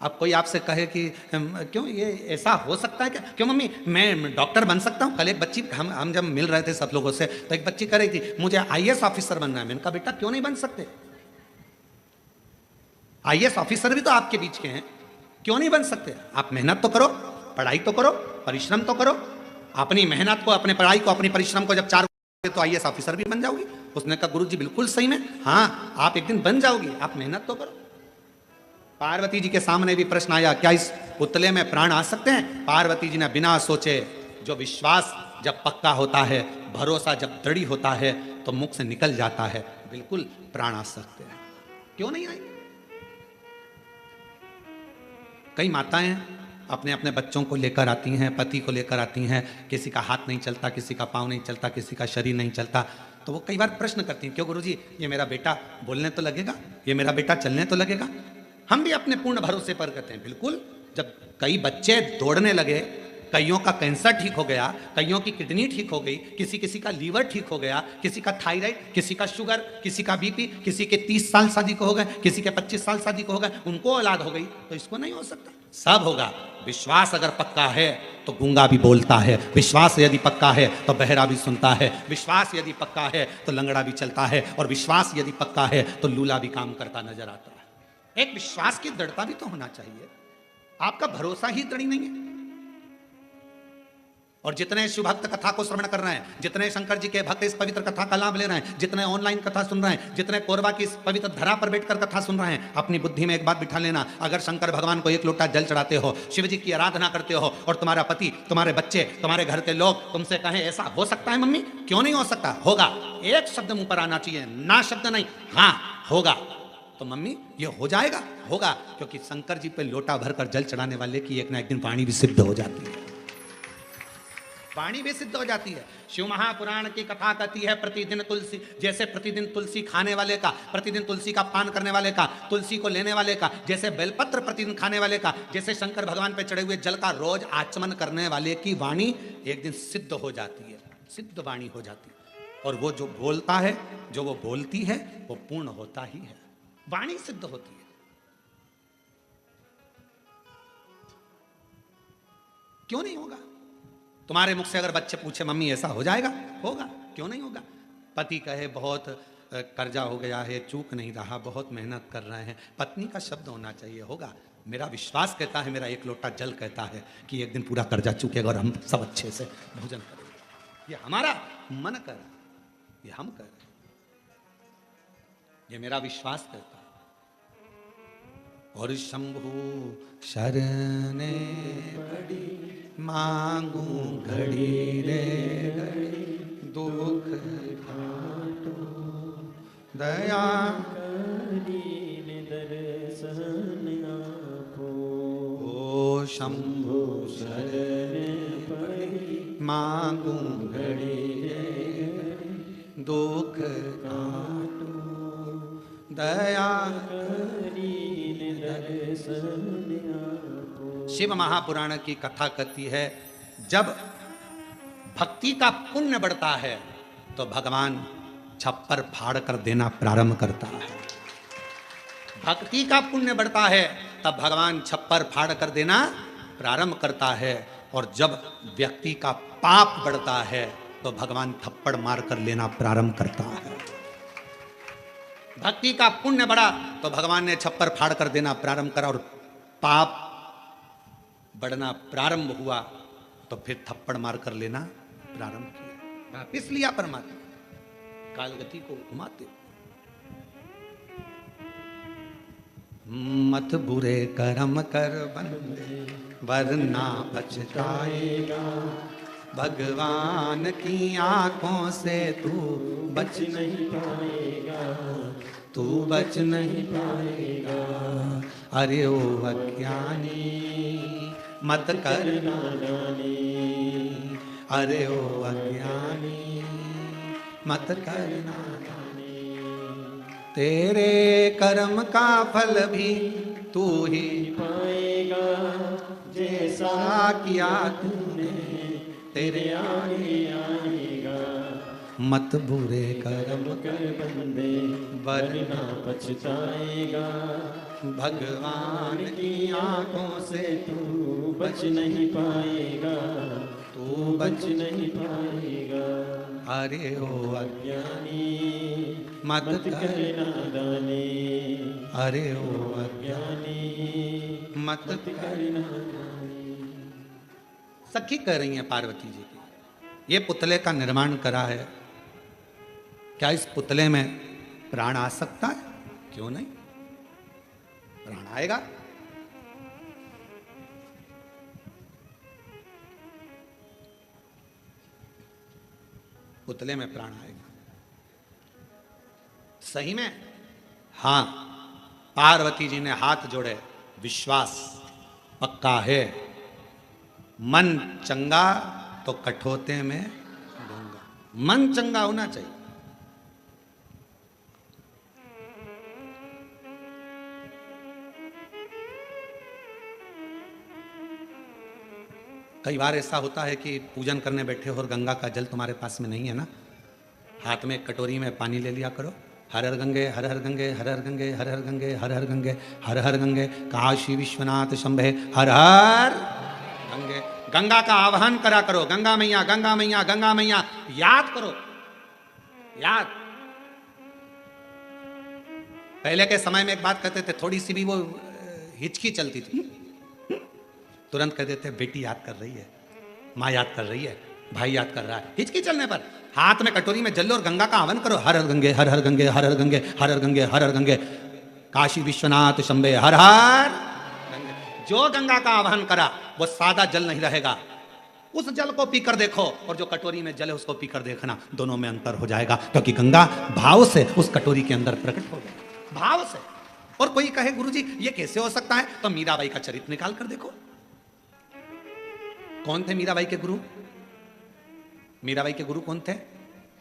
अब कोई आपसे कहे कि क्यों ये ऐसा हो सकता है क्या? क्यों मम्मी मैं डॉक्टर बन सकता हूं? कल एक बच्ची, हम जब मिल रहे थे सब लोगों से, तो एक बच्ची कह रही थी मुझे आईएएस ऑफिसर बनना है। मैंने कहा बेटा क्यों नहीं बन सकते? आईएएस ऑफिसर भी तो आपके बीच के हैं, क्यों नहीं बन सकते? आप मेहनत तो करो, पढ़ाई तो करो, परिश्रम तो करो। अपनी मेहनत को, अपने पढ़ाई को, अपनी परिश्रम को जब 4 तो आईएएस ऑफिसर भी बन जाओगी। उसने कहा गुरुजी बिल्कुल सही में, हाँ आप एक दिन बन जाओगी, आप मेहनत तो करो। पार्वती जी के सामने भी प्रश्न आया, क्या इस पुतले में प्राण आ सकते हैं? पार्वती जी ने बिना सोचे, जो विश्वास जब पक्का होता है, भरोसा जब दृढ़ होता है तो मुख से निकल जाता है, बिल्कुल प्राण आ सकते हैं, क्यों नहीं आएंगे? कई माताएं अपने अपने बच्चों को लेकर आती हैं, पति को लेकर आती हैं, किसी का हाथ नहीं चलता, किसी का पाँव नहीं चलता, किसी का शरीर नहीं चलता, तो वो कई बार प्रश्न करती हैं, क्यों गुरुजी ये मेरा बेटा बोलने तो लगेगा, ये मेरा बेटा चलने तो लगेगा? हम भी अपने पूर्ण भरोसे पर कहते हैं बिल्कुल। जब कई बच्चे दौड़ने लगे, कईयों का कैंसर ठीक हो गया, कईयों की किडनी ठीक हो गई, किसी का लीवर ठीक हो गया, किसी का थायराइड, किसी का शुगर, किसी का बीपी, किसी के 30 साल शादी को हो गए, किसी के 25 साल शादी को हो गए, उनको औलाद हो गई, तो इसको नहीं हो सकता? सब होगा। विश्वास अगर पक्का है तो गूंगा भी बोलता है, विश्वास यदि पक्का है तो बहरा भी सुनता है, विश्वास यदि पक्का है तो लंगड़ा भी चलता है, और विश्वास यदि पक्का है तो लूला भी काम करता नजर आता है। एक विश्वास की दृढ़ता भी तो होना चाहिए। आपका भरोसा ही दृढ़ नहीं है। और जितने शिवभक्त कथा को श्रवण कर रहे हैं, जितने शंकर जी के भक्त इस पवित्र कथा का लाभ ले रहे हैं, जितने ऑनलाइन कथा सुन रहे हैं, जितने कोरबा की इस पवित्र धरा पर बैठकर कथा सुन रहे हैं, अपनी बुद्धि में एक बात बिठा लेना, अगर शंकर भगवान को एक लोटा जल चढ़ाते हो, शिव जी की आराधना करते हो, और तुम्हारा पति, तुम्हारे बच्चे, तुम्हारे घर के लोग तुमसे कहें ऐसा हो सकता है मम्मी, क्यों नहीं हो सकता? होगा। एक शब्द मुंह पर आना चाहिए, ना शब्द नहीं, हाँ होगा। तो मम्मी ये हो जाएगा, होगा, क्योंकि शंकर जी पे लोटा भरकर जल चढ़ाने वाले की एक ना एक दिन वाणी भी सिद्ध हो जाती है, वाणी भी सिद्ध हो जाती है। शिव महापुराण की कथा कहती है, प्रतिदिन तुलसी, जैसे प्रतिदिन तुलसी खाने वाले का, प्रतिदिन तुलसी का पान करने वाले का, तुलसी को लेने वाले का, जैसे बेलपत्र प्रतिदिन खाने वाले का, जैसे शंकर भगवान पे चढ़े हुए जल का रोज आचमन करने वाले की वाणी एक दिन सिद्ध हो जाती है, सिद्ध वाणी हो जाती है। और वो जो बोलता है, जो वो बोलती है, वो पूर्ण होता ही है, वाणी सिद्ध होती है। क्यों नहीं होगा? तुम्हारे मुख से अगर बच्चे पूछे मम्मी ऐसा हो जाएगा, होगा, क्यों नहीं होगा? पति कहे बहुत कर्जा हो गया है, चूक नहीं रहा, बहुत मेहनत कर रहे हैं, पत्नी का शब्द होना चाहिए, होगा। मेरा विश्वास कहता है, मेरा एक लोटा जल कहता है कि एक दिन पूरा कर्जा चूकेगा और हम सब अच्छे से भोजन करेंगे। ये हमारा मन कर, ये हम कर, ये मेरा विश्वास कहता है। और शंभु शरणे पड़ी मांगू घड़ी रे घड़ी, दुख काटो दया दर्शन आपो। ओ शंभु शरणे पड़ी मांगू घड़ी रे घड़ी, दुख काटो दया। शिव महापुराण की कथा कहती है, जब भक्ति का पुण्य बढ़ता है तो भगवान छप्पर फाड़ कर देना प्रारंभ करता है। भक्ति का पुण्य बढ़ता है तब भगवान छप्पर फाड़ कर देना प्रारंभ करता है, और जब व्यक्ति का पाप बढ़ता है तो भगवान थप्पड़ मार कर लेना प्रारंभ करता है। भक्ति का पुण्य बढ़ा तो भगवान ने छप्पर फाड़ कर देना प्रारंभ करा, और पाप बढ़ना प्रारंभ हुआ तो फिर थप्पड़ मार कर लेना प्रारंभ किया, वापिस लिया परमात्मा, कालगति को घुमाते। मत बुरे कर्म कर बंदे वरना पछताएगा, भगवान की आंखों से तू बच नहीं पाएगा, तू बच नहीं पाएगा। अरे ओ अज्ञानी मत कर नादानी, अरे ओ अज्ञानी मत कर नादानी, तेरे कर्म का फल भी तू ही पाएगा, जैसा किया तूने तेरे आगे आएगा। मत बुरे कर्म कर बंदे वरना पछताएगा, भगवान की आंखों से तू बच नहीं पाएगा, तू बच नहीं पाएगा। अरे ओ अज्ञानी मत कर नादानी, अरे ओ अज्ञानी मत कर नादानी। सखी कह रही हैं पार्वती जी की, ये पुतले का निर्माण करा है, क्या इस पुतले में प्राण आ सकता है? क्यों नहीं, प्राण आएगा। पुतले में प्राण आएगा, सही में। हां, पार्वती जी ने हाथ जोड़े, विश्वास पक्का है, मन चंगा तो कठोते में दूंगा। मन चंगा होना चाहिए। कई बार ऐसा होता है कि पूजन करने बैठे हो और गंगा का जल तुम्हारे पास में नहीं है ना, हाथ में कटोरी में पानी ले लिया करो। हर हर गंगे हर हर गंगे हर हर गंगे हर हर गंगे हर हर गंगे हर हर गंगे, काशी विश्वनाथ शंभे हर हर गंगे। गंगा का आह्वान करा करो, गंगा मैया गंगा मैया गंगा मैया, याद करो, याद। पहले के समय में एक बात कहते थे, थोड़ी सी भी वो हिचकी चलती थी, तुरंत कह देते बेटी याद कर रही है, माँ याद कर रही है, भाई याद कर रहा है। हिचकी चलने पर हाथ में कटोरी में जल लो और गंगा का आह्वान करो, हर हर गंगे हर हर गंगे हर हर गंगे हर हर गंगे हर हर गंगे, काशी विश्वनाथ शंभे हर हर गंगे। जो गंगा का आह्वान करा वो सादा जल नहीं रहेगा, उस जल को पीकर देखो और जो कटोरी में जल है उसको पीकर देखना, दोनों में अंतर हो जाएगा, क्योंकि गंगा भाव से उस कटोरी के अंदर प्रकट हो गया, भाव से। और कोई कहे गुरुजी ये कैसे हो सकता है, तो मीराबाई का चरित्र निकाल कर देखो। कौन थे मीराबाई के गुरु? मीराबाई के गुरु कौन थे?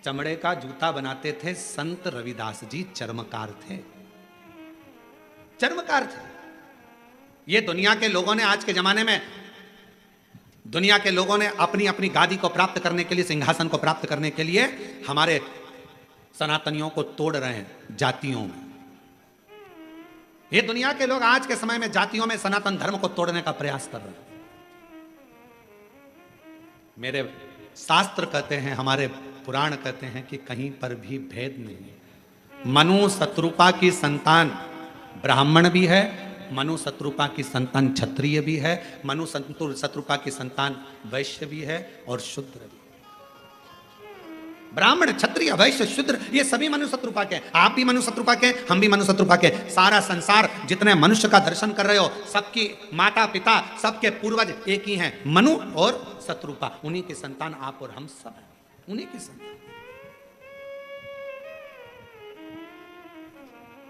चमड़े का जूता बनाते थे संत रविदास जी, चर्मकार थे, चर्मकार थे। ये दुनिया के लोगों ने, आज के जमाने में दुनिया के लोगों ने अपनी अपनी गादी को प्राप्त करने के लिए, सिंहासन को प्राप्त करने के लिए हमारे सनातनियों को तोड़ रहे हैं जातियों में। ये दुनिया के लोग आज के समय में जातियों में सनातन धर्म को तोड़ने का प्रयास कर रहे हैं। मेरे शास्त्र कहते हैं, हमारे पुराण कहते हैं कि कहीं पर भी भेद नहीं है। मनु शत्रुपा की संतान ब्राह्मण भी है, मनु शत्रुपा की संतान क्षत्रिय भी है, मनु शत्रुपा की संतान वैश्य भी है और शूद्र भी। ब्राह्मण क्षत्रिय वैश्य शूद्र ये सभी मनु शत्रुपा के हैं। आप भी मनु शत्रुपा के, हम भी मनु शत्रुपा के। सारा संसार जितने मनुष्य का दर्शन कर रहे हो, सबकी माता पिता, सबके पूर्वज एक ही हैं, मनु और शत्रुपा। उन्हीं की संतान आप और हम सब हैं, उन्हीं की संतान।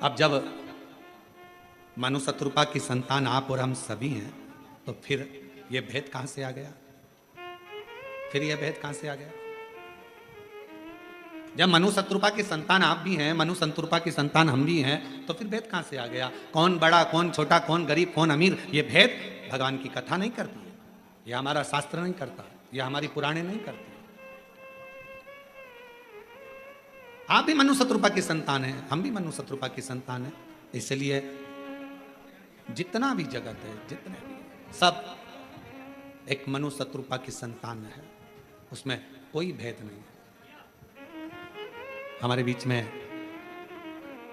अब जब मनु शत्रुपा की संतान आप और हम सभी हैं, तो फिर ये भेद कहां से आ गया? फिर ये भेद कहां से आ गया? जब मनु शत्रुपा की संतान आप भी हैं, मनु शत्रुपा की संतान हम भी हैं, तो फिर भेद कहां से आ गया? कौन बड़ा, कौन छोटा, कौन गरीब, कौन अमीर, ये भेद भगवान की कथा नहीं करती है, यह हमारा शास्त्र नहीं करता, यह हमारी पुराणे नहीं करती। आप भी मनु शत्रुपा की संतान हैं, हम भी मनु शत्रुपा की संतान हैं। इसलिए जितना भी जगत है, जितने भी सब एक मनु शत्रुपा की संतान है, उसमें कोई भेद नहीं है। हमारे बीच में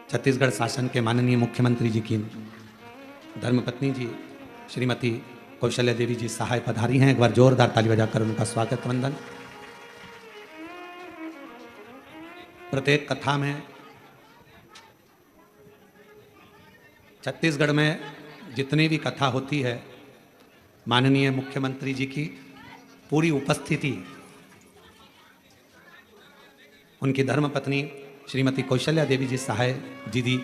छत्तीसगढ़ शासन के माननीय मुख्यमंत्री जी की धर्मपत्नी जी श्रीमती कौशल्या देवी जी सहाय पधारी हैं। एक बार जोरदार ताली बजाकर उनका स्वागत वंदन। प्रत्येक कथा में छत्तीसगढ़ में जितनी भी कथा होती है, माननीय मुख्यमंत्री जी की पूरी उपस्थिति, उनकी धर्मपत्नी श्रीमती कौशल्या देवी जी सहाय दीदी,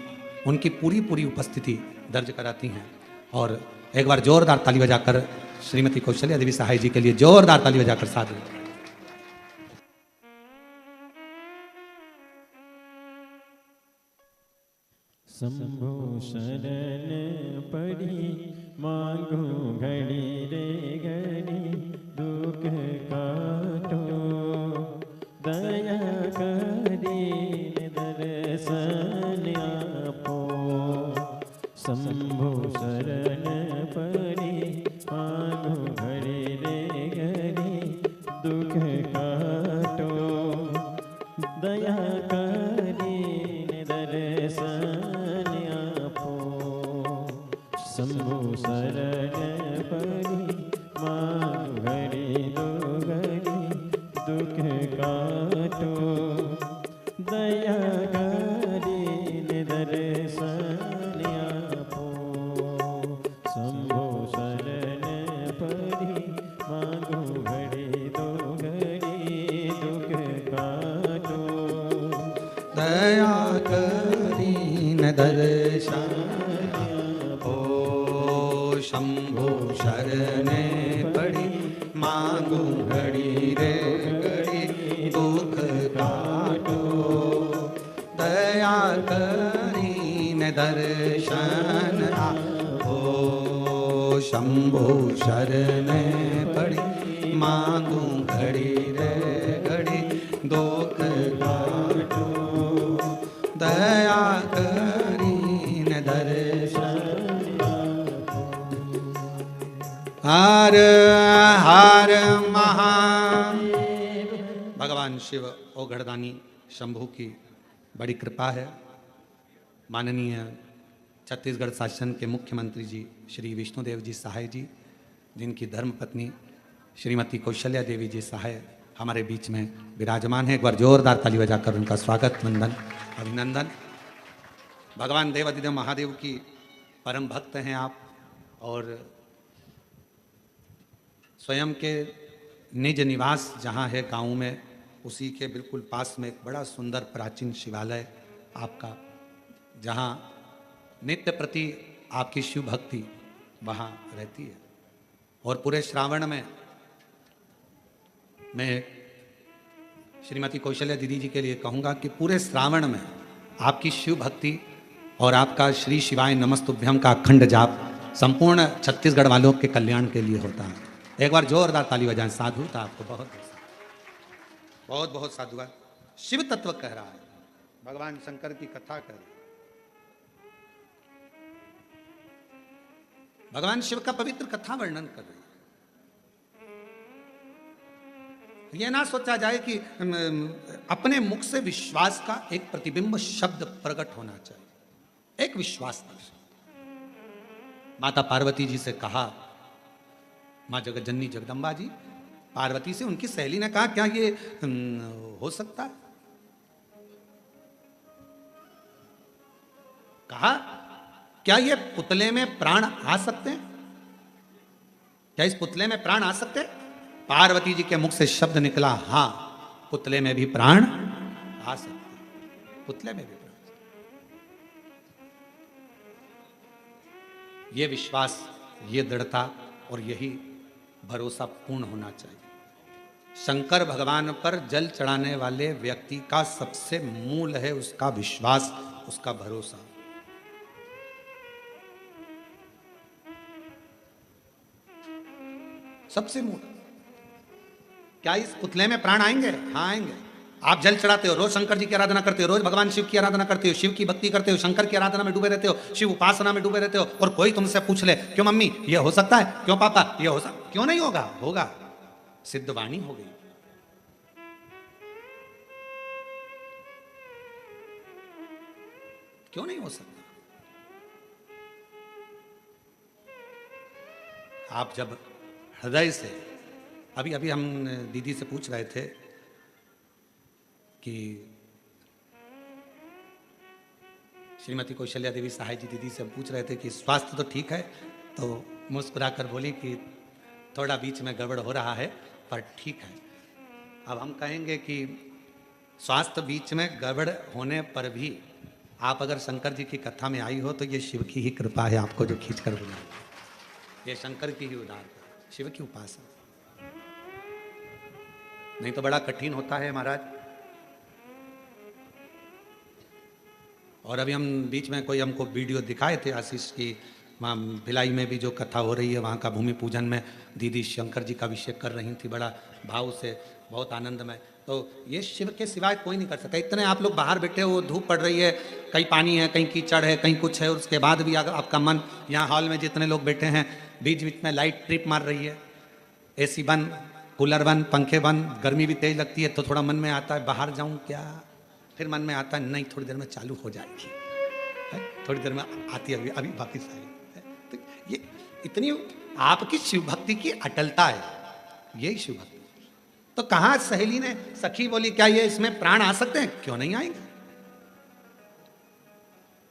उनकी पूरी उपस्थिति दर्ज कराती हैं। और एक बार जोरदार ताली बजाकर श्रीमती कौशल्या देवी सहाय जी के लिए जोरदार ताली बजाकर साधु। शंभो शरण पड़ी मांगू घड़ी रे घड़ी, दुख काटो दया करी दर्शन आपो। शंभो शरण पड़ी मांगू घड़ी रे घड़ी, दुख काटो दया करी दर्शन आपो। शंभो शरण पड़ी मांग घड़ी दो घड़ी, दुख काटो दया करी दर्शन आपो। शंभो शरण पड़ी मांग घड़ी दो घड़ी, दुख काटो दया करीन दर्शन हो। शंभो शरण पड़ी मांगू घड़ी रे घड़ी, दुख काटो दया करीन दर्शन हो। शंभो शरण पड़ी मांगू घड़ी रे घड़ी, दुख काटो दया करीन दर्शन। हर हर महादेव। भगवान शिव ओघड़दानी शंभू की बड़ी कृपा है। माननीय छत्तीसगढ़ शासन के मुख्यमंत्री जी श्री विष्णुदेव जी सहाय जी, जिनकी धर्मपत्नी श्रीमती कौशल्या देवी जी सहाय हमारे बीच में विराजमान है। एक बार जोरदार ताली बजाकर उनका स्वागत, वंदन, अभिनंदन। भगवान देवाधिदेव महादेव की परम भक्त हैं आप, और स्वयं के निज निवास जहाँ है गांव में, उसी के बिल्कुल पास में एक बड़ा सुंदर प्राचीन शिवालय आपका, जहाँ नित्य प्रति आपकी शिव भक्ति वहाँ रहती है। और पूरे श्रावण में मैं श्रीमती कौशल्या दीदी जी के लिए कहूँगा कि पूरे श्रावण में आपकी शिव भक्ति और आपका श्री शिवाय नमस्तुभ्यम का अखंड जाप संपूर्ण छत्तीसगढ़ वालों के कल्याण के लिए होता है। एक बार जोरदार ताली बजाएं। साधु था आपको बहुत बहुत बहुत साधुवाद। शिव तत्व कह रहा है, भगवान शंकर की कथा कह रही है, भगवान शिव का पवित्र कथा वर्णन कर रही है। यह ना सोचा जाए कि अपने मुख से विश्वास का एक प्रतिबिंब शब्द प्रकट होना चाहिए, एक विश्वास का शब्द। माता पार्वती जी से कहा, माँ जगज्जननी जगदम्बा जी पार्वती से, उनकी सहेली ने कहा क्या ये हो सकता है? कहा क्या ये पुतले में प्राण आ सकते हैं? क्या इस पुतले में प्राण आ सकते हैं? पार्वती जी के मुख से शब्द निकला, हाँ पुतले में भी प्राण आ सकते हैं, पुतले में भी प्राण। ये विश्वास, ये दृढ़ता और यही भरोसा पूर्ण होना चाहिए। शंकर भगवान पर जल चढ़ाने वाले व्यक्ति का सबसे मूल है उसका विश्वास, उसका भरोसा। सबसे मूल। क्या इस पुतले में प्राण आएंगे? हाँ आएंगे। आप जल चढ़ाते हो, रोज शंकर जी की आराधना करते हो, रोज भगवान शिव की आराधना करते हो, शिव की भक्ति करते हो, शंकर की आराधना में डूबे रहते हो, शिव उपासना में डूबे रहते हो, और कोई तुमसे पूछ ले, क्यों मम्मी ये हो सकता है, क्यों पापा ये हो सकता, क्यों नहीं होगा? होगा, सिद्धवाणी हो गई। क्यों नहीं हो सकता? आप जब हृदय से, अभी अभी हम दीदी से पूछ रहे थे कि श्रीमती कौशल्या देवी सहाय जी दीदी से हम पूछ रहे थे कि स्वास्थ्य तो ठीक है, तो मुस्कुराकर बोली कि थोड़ा बीच में गड़बड़ हो रहा है पर ठीक है। अब हम कहेंगे कि स्वास्थ्य बीच में गड़बड़ होने पर भी आप अगर शंकर जी की कथा में आई हो तो ये शिव की ही कृपा है, आपको जो खींच कर बुलाया, ये शंकर की ही उदार, शिव की उपासना। नहीं तो बड़ा कठिन होता है महाराज। और अभी हम बीच में कोई हमको वीडियो दिखाए थे आशीष की, वहाँ भिलाई में भी जो कथा हो रही है, वहाँ का भूमि पूजन में दीदी शंकर जी का अभिषेक कर रही थी, बड़ा भाव से, बहुत आनंदमय। तो ये शिव के सिवाय कोई नहीं कर सकता। इतने आप लोग बाहर बैठे हो, धूप पड़ रही है, कहीं पानी है, कहीं कीचड़ है, कहीं कुछ है, उसके बाद भी अगर आपका मन, यहाँ हॉल में जितने लोग बैठे हैं, बीच बीच में लाइट ट्रिप मार रही है, एसी बंद, कूलर बंद, पंखे बंद, गर्मी भी तेज लगती है, तो थोड़ा मन में आता है बाहर जाऊँ क्या, फिर मन में आता है नहीं थोड़ी देर में चालू हो जाएगी, थोड़ी देर में आती है, अभी वापिस आई। तो ये इतनी आपकी शिव भक्ति की अटलता है, यही शिव भक्ति। तो कहा सहेली ने, सखी बोली क्या ये इसमें प्राण आ सकते हैं? क्यों नहीं आएंगे।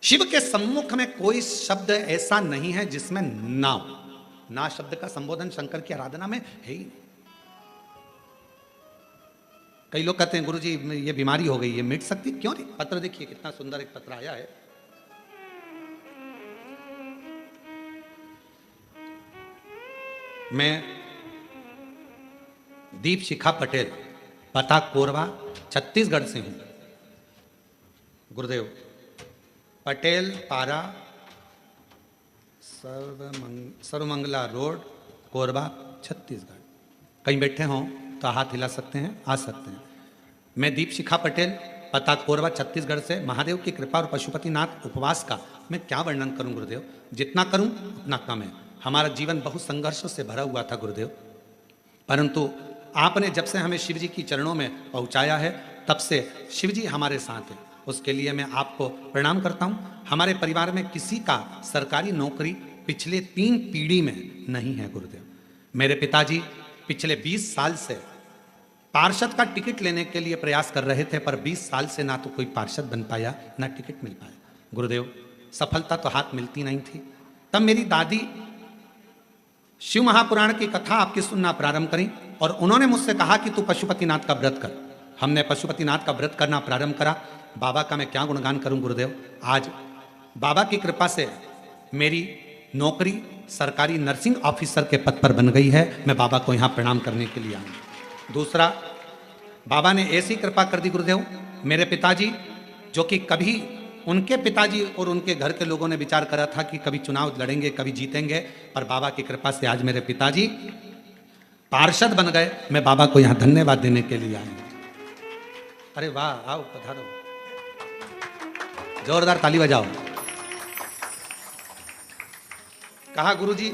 शिव के सम्मुख में कोई शब्द ऐसा नहीं है जिसमें ना हो, ना शब्द का संबोधन शंकर की आराधना में है ही नहीं। कई लोग कहते हैं गुरुजी ये बीमारी हो गई, ये मिट सकती, क्यों नहीं। पत्र देखिए कितना सुंदर एक पत्र आया है। मैं दीप शिखा पटेल, पता कोरबा, छत्तीसगढ़ से हूं। गुरुदेव, पटेल पारा, सर्वमंगला रोड, कोरबा, छत्तीसगढ़। कहीं बैठे हों तो हाथ हिला सकते हैं, आ सकते हैं। मैं दीप शिखा पटेल, पता कोरबा, छत्तीसगढ़ से। महादेव की कृपा और पशुपतिनाथ उपवास का मैं क्या वर्णन करूं गुरुदेव, जितना करूं उतना कम है। हमारा जीवन बहुत संघर्षों से भरा हुआ था गुरुदेव, परंतु आपने जब से हमें शिव जी की चरणों में पहुंचाया है तब से शिव जी हमारे साथ हैं, उसके लिए मैं आपको प्रणाम करता हूं। हमारे परिवार में किसी का सरकारी नौकरी पिछले 3 पीढ़ी में नहीं है गुरुदेव। मेरे पिताजी पिछले 20 साल से पार्षद का टिकट लेने के लिए प्रयास कर रहे थे, पर 20 साल से ना तो कोई पार्षद बन पाया, ना टिकट मिल पाया गुरुदेव। सफलता तो हाथ मिलती नहीं थी। तब मेरी दादी शिव महापुराण की कथा आपकी सुनना प्रारंभ करी और उन्होंने मुझसे कहा कि तू पशुपतिनाथ का व्रत कर। हमने पशुपतिनाथ का व्रत करना प्रारंभ करा। बाबा का मैं क्या गुणगान करूं गुरुदेव। आज बाबा की कृपा से मेरी नौकरी सरकारी नर्सिंग ऑफिसर के पद पर बन गई है। मैं बाबा को यहाँ प्रणाम करने के लिए आऊँ। दूसरा, बाबा ने ऐसी कृपा कर दी गुरुदेव, मेरे पिताजी जो कि कभी उनके पिताजी और उनके घर के लोगों ने विचार करा था कि कभी चुनाव लड़ेंगे, कभी जीतेंगे, पर बाबा की कृपा से आज मेरे पिताजी पार्षद बन गए। मैं बाबा को यहाँ धन्यवाद देने के लिए आया। अरे वाह, आओ पधारो, जोरदार ताली बजाओ। कहा गुरुजी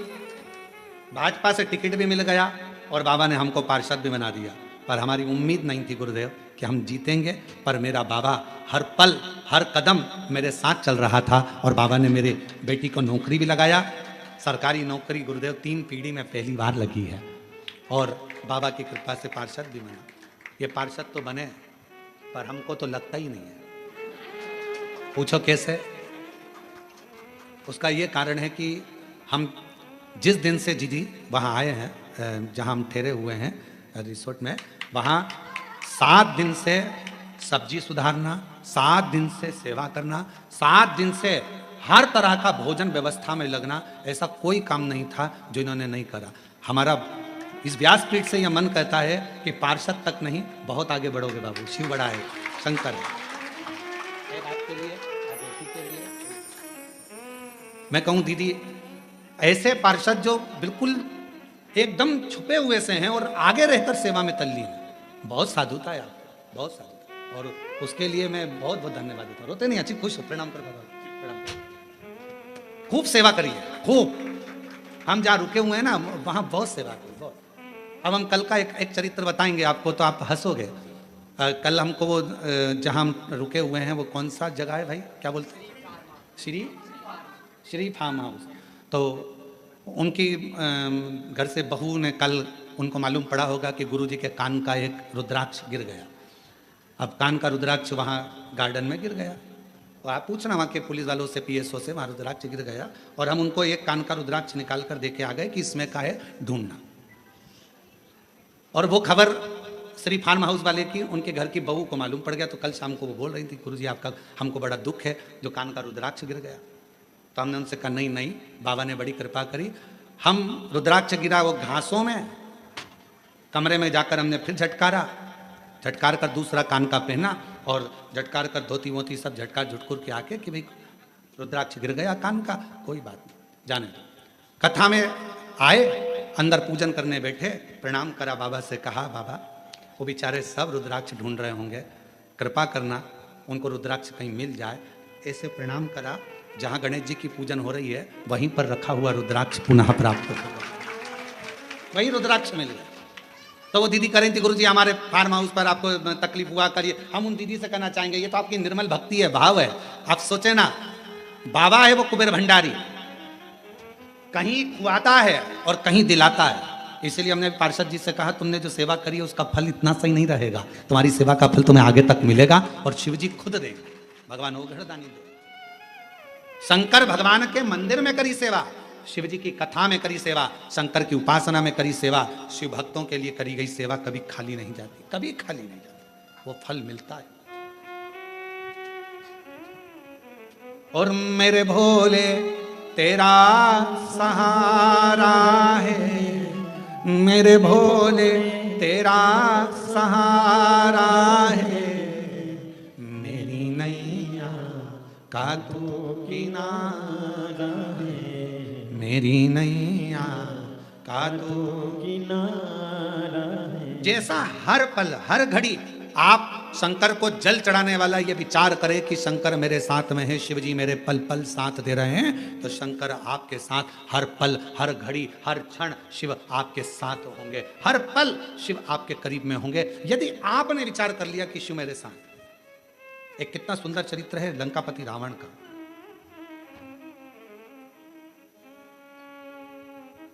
भाजपा से टिकट भी मिल गया और बाबा ने हमको पार्षद भी बना दिया, पर हमारी उम्मीद नहीं थी गुरुदेव कि हम जीतेंगे। पर मेरा बाबा हर पल हर कदम मेरे साथ चल रहा था और बाबा ने मेरे बेटी को नौकरी भी लगाया, सरकारी नौकरी गुरुदेव 3 पीढ़ी में पहली बार लगी है और बाबा की कृपा से पार्षद भी बना। ये पार्षद तो बने पर हमको तो लगता ही नहीं है। पूछो कैसे? उसका ये कारण है कि हम जिस दिन से जी वहाँ आए हैं, जहाँ हम ठहरे हुए हैं रिसोर्ट में, वहाँ 7 दिन से सब्जी सुधारना, 7 दिन से सेवा करना, 7 दिन से हर तरह का भोजन व्यवस्था में लगना, ऐसा कोई काम नहीं था जो इन्होंने नहीं करा। हमारा इस व्यासपीठ से यह मन कहता है कि पार्षद तक नहीं, बहुत आगे बढ़ोगे बाबू। शिव बड़ा है, शंकर है। आपके लिए, के लिए मैं कहूँ दीदी, ऐसे पार्षद जो बिल्कुल एकदम छुपे हुए से हैं और आगे रहकर सेवा में तल्लीन है, बहुत साधुता है आपको, बहुत साधुता। और उसके लिए मैं बहुत बहुत धन्यवाद देता हूँ। रोते नहीं, अच्छी खुश हो, प्रणाम कर बाबा, प्रणाम। खूब सेवा करिए, खूब। हम जहाँ रुके हुए हैं ना वहाँ बहुत सेवा करिए, बहुत। अब हम कल का एक चरित्र बताएंगे आपको तो आप हंसोगे। कल हमको वो जहाँ हम रुके हुए हैं वो कौन सा जगह है भाई, क्या बोलते हैं, श्री फार्म हाउस। तो उनकी घर से बहू ने कल, उनको मालूम पड़ा होगा कि गुरुजी के कान का एक रुद्राक्ष गिर गया। अब कान का रुद्राक्ष वहाँ गार्डन में गिर गया और आप पूछना वहाँ के पुलिस वालों से, पीएसओ से, वहाँ रुद्राक्ष गिर गया और हम उनको एक कान का रुद्राक्ष निकाल कर दे के आ गए कि इसमें का है ढूंढना। और वो खबर श्री फार्म हाउस वाले की उनके घर की बहू को मालूम पड़ गया, तो कल शाम को वो बोल रही थी, गुरुजी आपका हमको बड़ा दुख है जो कान का रुद्राक्ष गिर गया। तो हमने उनसे कहा नहीं नहीं, बाबा ने बड़ी कृपा करी, हम रुद्राक्ष गिरा वो घासों में, कमरे में जाकर हमने फिर झटकारा, झटकार कर दूसरा कान का पहना और झटकार कर धोती वोती सब झटकार झुटकुर के आके कि भाई रुद्राक्ष गिर गया कान का, कोई बात नहीं, जाने दो। कथा में आए, अंदर पूजन करने बैठे, प्रणाम करा, बाबा से कहा बाबा वो बेचारे सब रुद्राक्ष ढूंढ रहे होंगे, कृपा करना उनको रुद्राक्ष कहीं मिल जाए। ऐसे प्रणाम करा, जहाँ गणेश जी की पूजन हो रही है वहीं पर रखा हुआ रुद्राक्ष पुनः प्राप्त हो गया, वही रुद्राक्ष मिल गया। तो वो दीदी कह रही थी गुरुजी हमारे फार्म हाउस पर आपको तकलीफ हुआ, करिए। हम उन दीदी से कहना चाहेंगे ये तो आपकी निर्मल भक्ति है, भाव है। आप सोचे ना, बाबा है वो कुबेर भंडारी, कहीं खुआता है और कहीं दिलाता है। इसलिए हमने पार्षद जी से कहा तुमने जो सेवा करी है उसका फल इतना सही नहीं रहेगा, तुम्हारी सेवा का फल तुम्हें आगे तक मिलेगा और शिव जी खुद देंगे, भगवान वो घरदानी दे। शंकर भगवान के मंदिर में करी सेवा, शिव जी की कथा में करी सेवा, शंकर की उपासना में करी सेवा, शिव भक्तों के लिए करी गई सेवा कभी खाली नहीं जाती, कभी खाली नहीं जाती, वो फल मिलता है। और मेरे भोले तेरा सहारा है, मेरे भोले तेरा सहारा है, मेरी नैया का तू किनारा है, मेरी नैया का तू किनारा है। जैसा हर पल हर घड़ी आप शंकर को जल चढ़ाने वाला ये विचार करे कि शंकर मेरे साथ में है, शिव जी मेरे पल पल साथ दे रहे हैं, तो शंकर आपके साथ हर पल हर घड़ी हर क्षण शिव आपके साथ होंगे, हर पल शिव आपके करीब में होंगे, यदि आपने विचार कर लिया कि शिव मेरे साथ। एक कितना सुंदर चरित्र है लंकापति रावण का।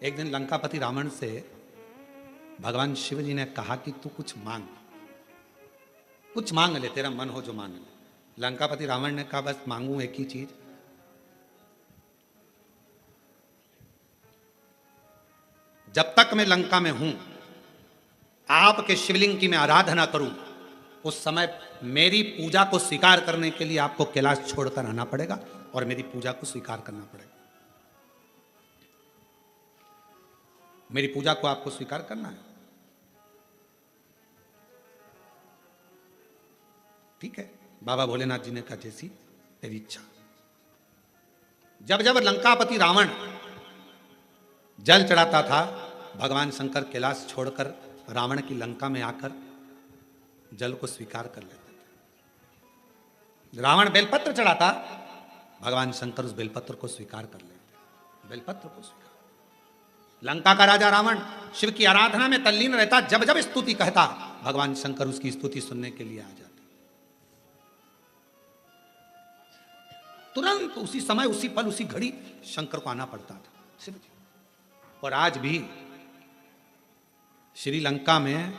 एक दिन लंकापति रावण से भगवान शिव जी ने कहा कि तू कुछ मांग, कुछ मांग ले, तेरा मन हो जो मांग ले। लंकापति रावण ने कहा बस मांगू एक ही चीज, जब तक मैं लंका में हूं आपके शिवलिंग की मैं आराधना करूं, उस समय मेरी पूजा को स्वीकार करने के लिए आपको कैलाश छोड़कर आना पड़ेगा और मेरी पूजा को स्वीकार करना पड़ेगा, मेरी पूजा को आपको स्वीकार करना है। ठीक है, बाबा भोलेनाथ जी ने कहा जैसी तेरी इच्छा। जब जब लंकापति रावण जल चढ़ाता था, भगवान शंकर कैलाश छोड़कर रावण की लंका में आकर जल को स्वीकार कर लेते थे। रावण बेलपत्र चढ़ाता, भगवान शंकर उस बेलपत्र को स्वीकार कर लेते, बेलपत्र को स्वीकार। लंका का राजा रावण शिव की आराधना में तल्लीन रहता, जब जब स्तुति कहता भगवान शंकर उसकी स्तुति सुनने के लिए आ जाते, तुरंत उसी समय उसी पल उसी घड़ी शंकर को आना पड़ता था शिव जी। और आज भी श्रीलंका में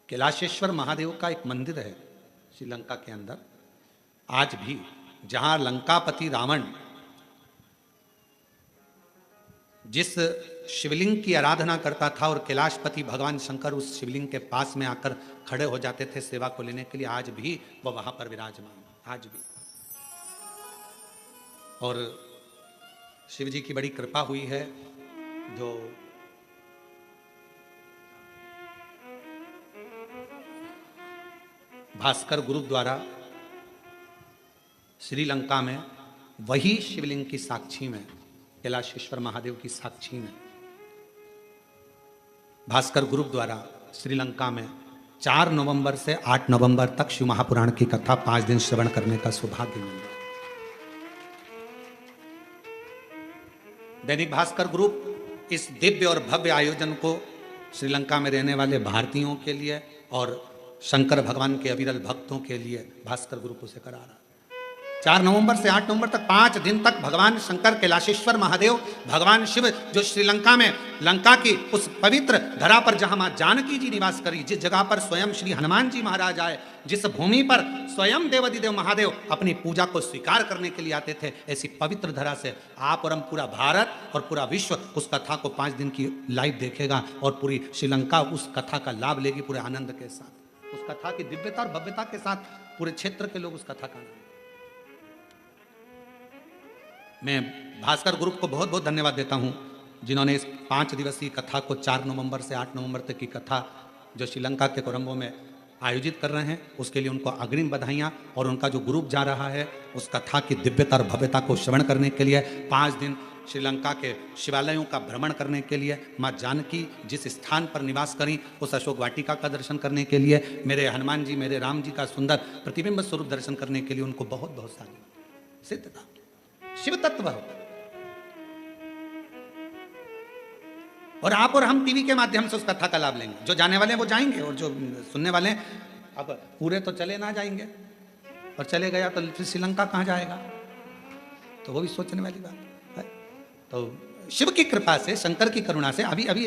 कैलाशेश्वर महादेव का एक मंदिर है श्रीलंका के अंदर, आज भी, जहां लंकापति रावण जिस शिवलिंग की आराधना करता था और कैलाशपति भगवान शंकर उस शिवलिंग के पास में आकर खड़े हो जाते थे सेवा को लेने के लिए, आज भी वह वहां पर विराजमान, आज भी। और शिव जी की बड़ी कृपा हुई है, जो भास्कर ग्रुप द्वारा श्रीलंका में वही शिवलिंग की साक्षी में, कैलाशेश्वर महादेव की साक्षी में, भास्कर ग्रुप द्वारा श्रीलंका में 4 नवंबर से 8 नवंबर तक शिव महापुराण की कथा 5 दिन श्रवण करने का सौभाग्य मिला। दैनिक भास्कर ग्रुप इस दिव्य और भव्य आयोजन को श्रीलंका में रहने वाले भारतीयों के लिए और शंकर भगवान के अविरल भक्तों के लिए भास्कर ग्रुप उसे करा रहा। 4 नवंबर से 8 नवंबर तक 5 दिन तक भगवान शंकर कैलाशेश्वर महादेव, भगवान शिव जो श्रीलंका में लंका की उस पवित्र धरा पर जहां मां जानकी जी निवास करी, जिस जगह पर स्वयं श्री हनुमान जी महाराज आए, जिस भूमि पर स्वयं देवाधिदेव महादेव अपनी पूजा को स्वीकार करने के लिए आते थे, ऐसी पवित्र धरा से आप और हम पूरा भारत और पूरा विश्व उस कथा को 5 दिन की लाइव देखेगा और पूरी श्रीलंका उस कथा का लाभ लेगी पूरे आनंद के साथ। उस कथा की दिव्यता और भव्यता के साथ पूरे क्षेत्र के लोग उस कथा का आनंद। मैं भास्कर ग्रुप को बहुत बहुत धन्यवाद देता हूं जिन्होंने इस 5 दिवसीय कथा को 4 नवंबर से 8 नवंबर तक की कथा जो श्रीलंका के कोलंबो में आयोजित कर रहे हैं, उसके लिए उनको अग्रिम बधाइयाँ। और उनका जो ग्रुप जा रहा है उस कथा की दिव्यता और भव्यता को श्रवण करने के लिए 5 दिन श्रीलंका के शिवालयों का भ्रमण करने के लिए, माँ जानकी जिस स्थान पर निवास करी उस अशोक वाटिका का दर्शन करने के लिए, मेरे हनुमान जी मेरे राम जी का सुंदर प्रतिबिंब स्वरूप दर्शन करने के लिए उनको बहुत बहुत सारी सिद्धता शिव तत्व हो। और आप और हम टीवी के माध्यम से उस कथा का लाभ लेंगे। जो जाने वाले हैं वो जाएंगे और जो सुनने वाले हैं, अब पूरे तो चले ना जाएंगे, और चले गया तो फिर श्रीलंका कहाँ जाएगा, तो वो भी सोचने वाली बात है। तो शिव की कृपा से, शंकर की करुणा से अभी अभी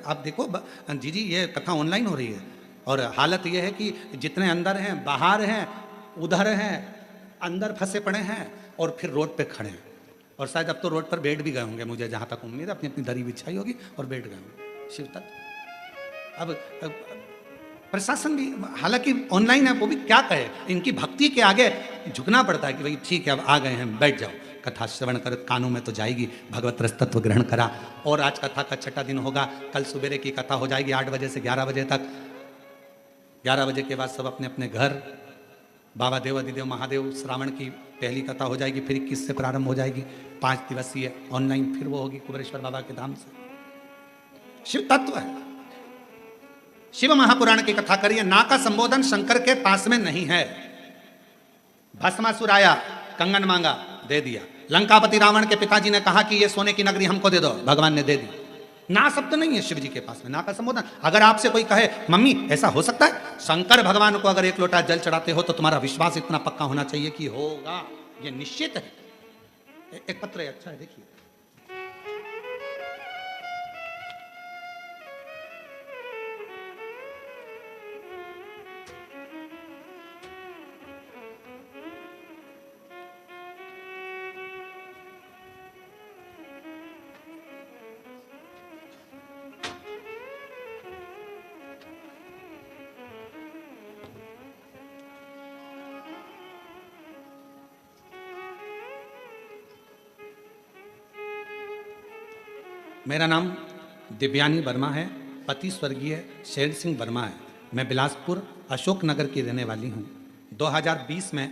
आप देखो जी ये कथा ऑनलाइन हो रही है और हालत ये है कि जितने अंदर हैं बाहर हैं उधर हैं, अंदर फंसे पड़े हैं और फिर रोड पे खड़े हैं, और शायद अब तो रोड पर बैठ भी गए होंगे, मुझे जहाँ तक उम्मीद है, अपनी अपनी दरी बिछाई होगी और बैठ गए होंगे शिव तक। अब प्रशासन भी हालांकि ऑनलाइन है, वो भी क्या कहे, इनकी भक्ति के आगे झुकना पड़ता है कि भाई ठीक है अब आ गए हैं बैठ जाओ, कथा श्रवण कर, कानों में तो जाएगी, भगवत रस तत्व ग्रहण करा। और आज कथा का 6ठा दिन होगा, कल सुबेरे की कथा हो जाएगी 8 बजे से 11 बजे तक। 11 बजे के बाद सब अपने अपने घर, बाबा देवाधिदेव महादेव श्रावण की पहली कथा हो जाएगी, फिर 21 से प्रारंभ हो जाएगी 5 दिवसीय ऑनलाइन, फिर वो होगी कुबेरेश्वर बाबा के धाम से। शिव तत्व है। शिव महापुराण की कथा करिए, ना का संबोधन शंकर के पास में नहीं है। भस्मासुर आया, कंगन मांगा, दे दिया। लंकापति रावण के पिताजी ने कहा कि ये सोने की नगरी हमको दे दो, भगवान ने दे दी। ना शब्द नहीं है शिव जी के पास में, ना का संबोधन। अगर आपसे कोई कहे मम्मी ऐसा हो सकता है, शंकर भगवान को अगर 1 लोटा जल चढ़ाते हो तो तुम्हारा विश्वास इतना पक्का होना चाहिए कि होगा, ये निश्चित है। एक पत्र है, अच्छा है, देखिए। मेरा नाम दिव्यानी वर्मा है, पति स्वर्गीय शेर सिंह वर्मा है। मैं बिलासपुर अशोक नगर की रहने वाली हूँ। 2020 में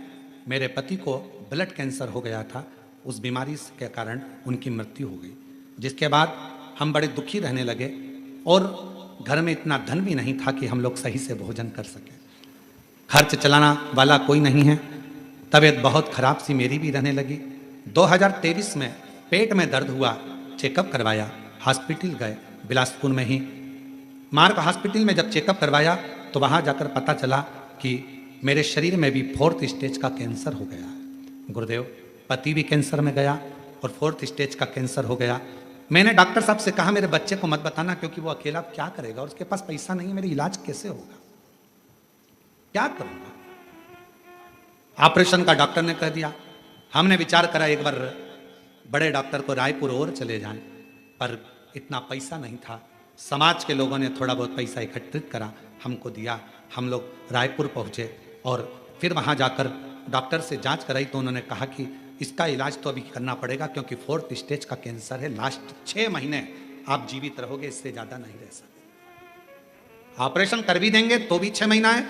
मेरे पति को ब्लड कैंसर हो गया था, उस बीमारी के कारण उनकी मृत्यु हो गई, जिसके बाद हम बड़े दुखी रहने लगे और घर में इतना धन भी नहीं था कि हम लोग सही से भोजन कर सकें। खर्च चलाना वाला कोई नहीं है। तबीयत बहुत खराब सी मेरी भी रहने लगी। 2023 में पेट में दर्द हुआ, चेकअप करवाया, हॉस्पिटल गए बिलासपुर में ही। मार्ग हॉस्पिटल में जब चेकअप करवाया तो वहाँ जाकर पता चला कि मेरे शरीर में भी 4th स्टेज का कैंसर हो गया है। गुरुदेव, पति भी कैंसर में गया और 4th स्टेज का कैंसर हो गया। मैंने डॉक्टर साहब से कहा मेरे बच्चे को मत बताना, क्योंकि वो अकेला क्या करेगा और उसके पास पैसा नहीं है, मेरा इलाज कैसे होगा, क्या करूँगा। ऑपरेशन का डॉक्टर ने कह दिया। हमने विचार करा एक बार बड़े डॉक्टर को रायपुर और चले जाएं, पर इतना पैसा नहीं था। समाज के लोगों ने थोड़ा बहुत पैसा एकत्रित करा, हमको दिया। हम लोग रायपुर पहुँचे और फिर वहाँ जाकर डॉक्टर से जांच कराई तो उन्होंने कहा कि इसका इलाज तो अभी करना पड़ेगा, क्योंकि 4th स्टेज का कैंसर है, लास्ट 6 महीने आप जीवित रहोगे, इससे ज़्यादा नहीं रह सकते। ऑपरेशन कर भी देंगे तो भी 6 महीना है,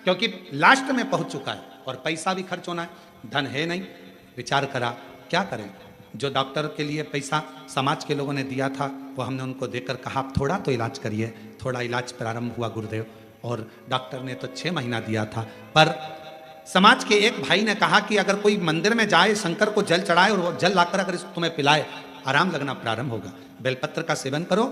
क्योंकि लास्ट में पहुँच चुका है और पैसा भी खर्च होना है, धन है नहीं। विचार करा क्या करें। जो डॉक्टर के लिए पैसा समाज के लोगों ने दिया था वो हमने उनको देकर कहा आप थोड़ा तो इलाज करिए। थोड़ा इलाज प्रारंभ हुआ गुरुदेव, और डॉक्टर ने तो 6 महीना दिया था। पर समाज के एक भाई ने कहा कि अगर कोई मंदिर में जाए, शंकर को जल चढ़ाए और वो जल लाकर अगर इसको तुम्हें पिलाए, आराम लगना प्रारंभ होगा। बेलपत्र का सेवन करो।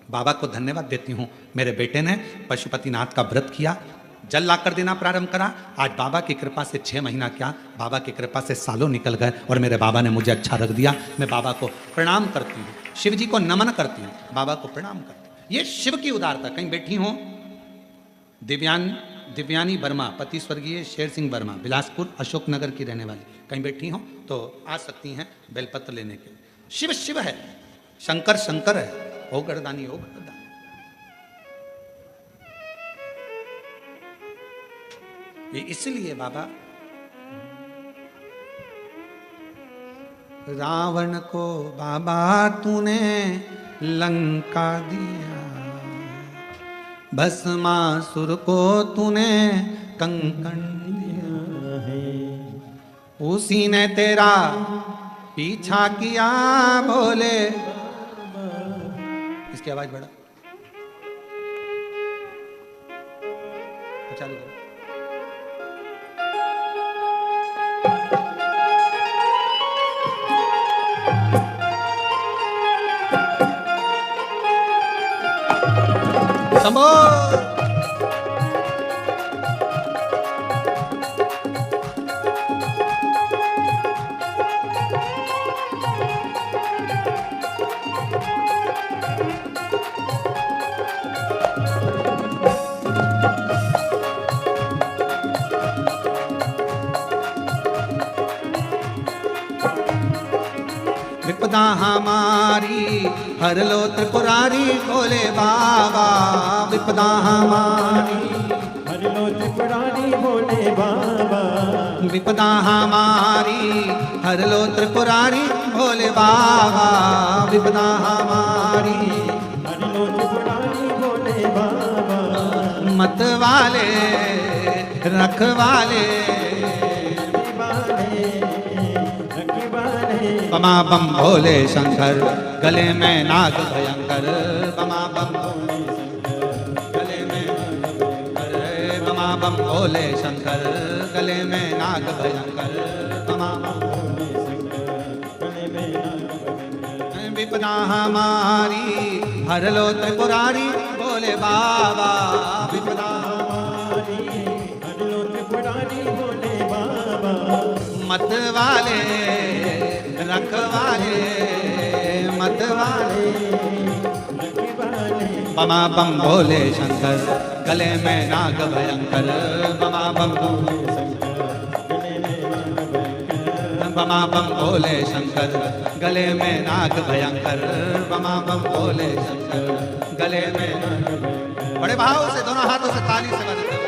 बाबा को धन्यवाद देती हूँ, मेरे बेटे ने पशुपतिनाथ का व्रत किया जल ला कर देना प्रारंभ करा। आज बाबा की कृपा से 6 महीना क्या, बाबा की कृपा से सालों निकल गए और मेरे बाबा ने मुझे अच्छा रख दिया। मैं बाबा को प्रणाम करती हूँ, शिव जी को नमन करती हूँ, बाबा को प्रणाम करती हूँ। ये शिव की उदारता। कहीं बैठी हो दिव्यानी वर्मा, पति स्वर्गीय शेर सिंह वर्मा, बिलासपुर अशोकनगर की रहने वाली, कहीं बैठी हो तो आ सकती हैं बेलपत्र लेने के लिए। शिव शिव है, शंकर शंकर है, ओ गर्दानी ओ गर्दानी। ये इसलिए बाबा रावण को बाबा तूने लंका दिया, भस्मासुर को तूने कंकण दिया है, उसी ने तेरा पीछा किया बोले। इसकी आवाज बढ़ा, चालू करो। शंभो विपदा हमारी हर लो त्रिपुरारी बोले बाबा, विपदा हमारी हर लो त्रिपुरारी बोले बाबा, विपदा हमारी हर लो त्रिपुरारी बोले बाबा, विपदा हमारी हर लो त्रिपुरारी बोले बाबा, मत वाले रखवाले बमा बम भोले शंकर, गले में नाग भयंकर, बमा बम भोले शंकर, गले में बमा बम भोले शंकर, गले में नाग भयंकर, बमा बम भोले शंकर, गले में नाग भयंकर। विपदा हमारी हर लो त्रिपुरारी बोले बाबा, विपदा हमारी हर लो त्रिपुरारी बोले बाबा, मत वाले रखवाले मत वाले बमा बम भोले शंकर, गले में नाग भयंकर, बमा बम भोले शंकर, बमा बम भोले शंकर, गले में नाग भयंकर, बमा बम भोले शंकर, गले में नाग भयंकर। बड़े भाव से दोनों हाथों से ताली से बजाते हुए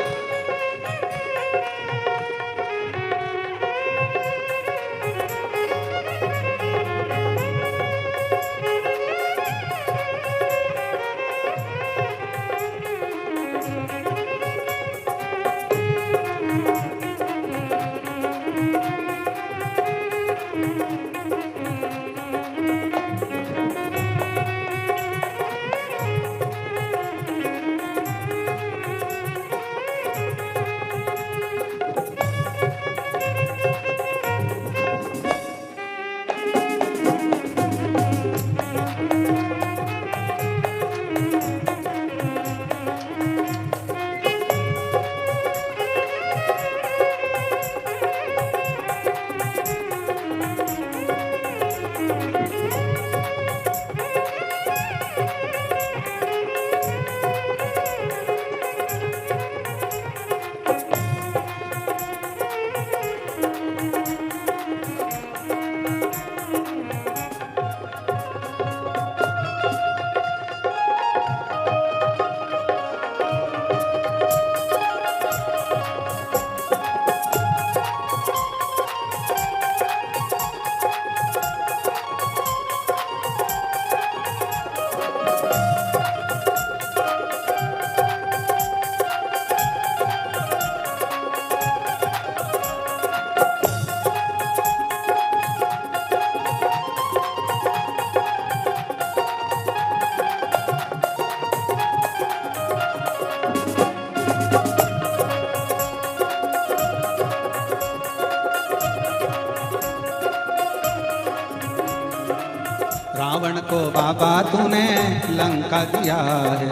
रावण को बाबा तूने लंका दिया है,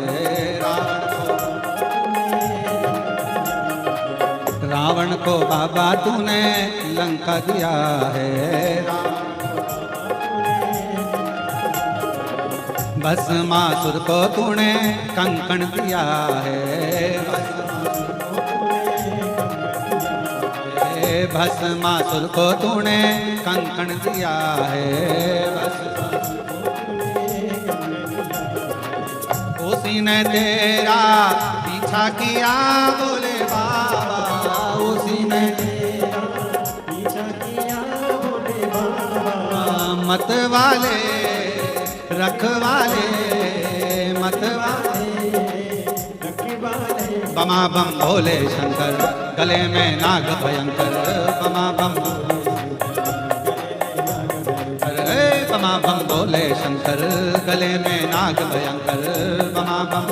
रावण को रावण को बाबा तूने लंका दिया है, भस्मासुर को तूने कंकण दिया है, भस्मासुर को तूने कंकण दिया है, उसी ने तेरा पीछा किया बोले बाबा, उसी ने तेरा पीछा किया बोले बाबा, मत वाले रखवाले, मत वाले रखवाले, बमा बम भोले शंकर, गले में नाग भयंकर, बमा बम बमा बम भोले शंकर, गले में नाग भयंकर, बमा बम।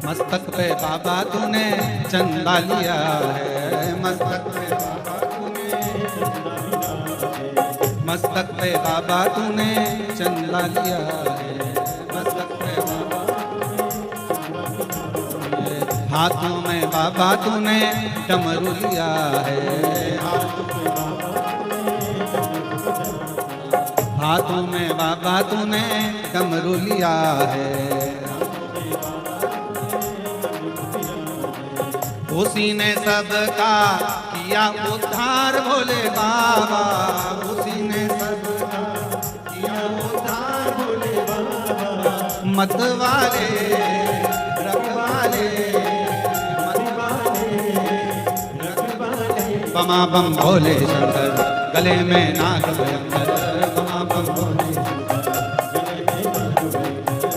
मस्तक पे बाबा तूने चंदा लिया है, मस्तक पे बाबा तूने, मस्तक पे बाबा तूने चंदा लिया है, मस्तक पे बाबा, हाथों में बाबा तूने डमरू लिया है, हाथों में बाबा तूने डमरू लिया है, उसी ने सबका किया उद्धार भोले बाबा, उसी ने सबका किया उद्धार भोले बाबा, मत वाले रखवाले, मत वाले रखवाले, बमा बम भोले शंकर, गले में नाग भयंकर, बमा बम भोले,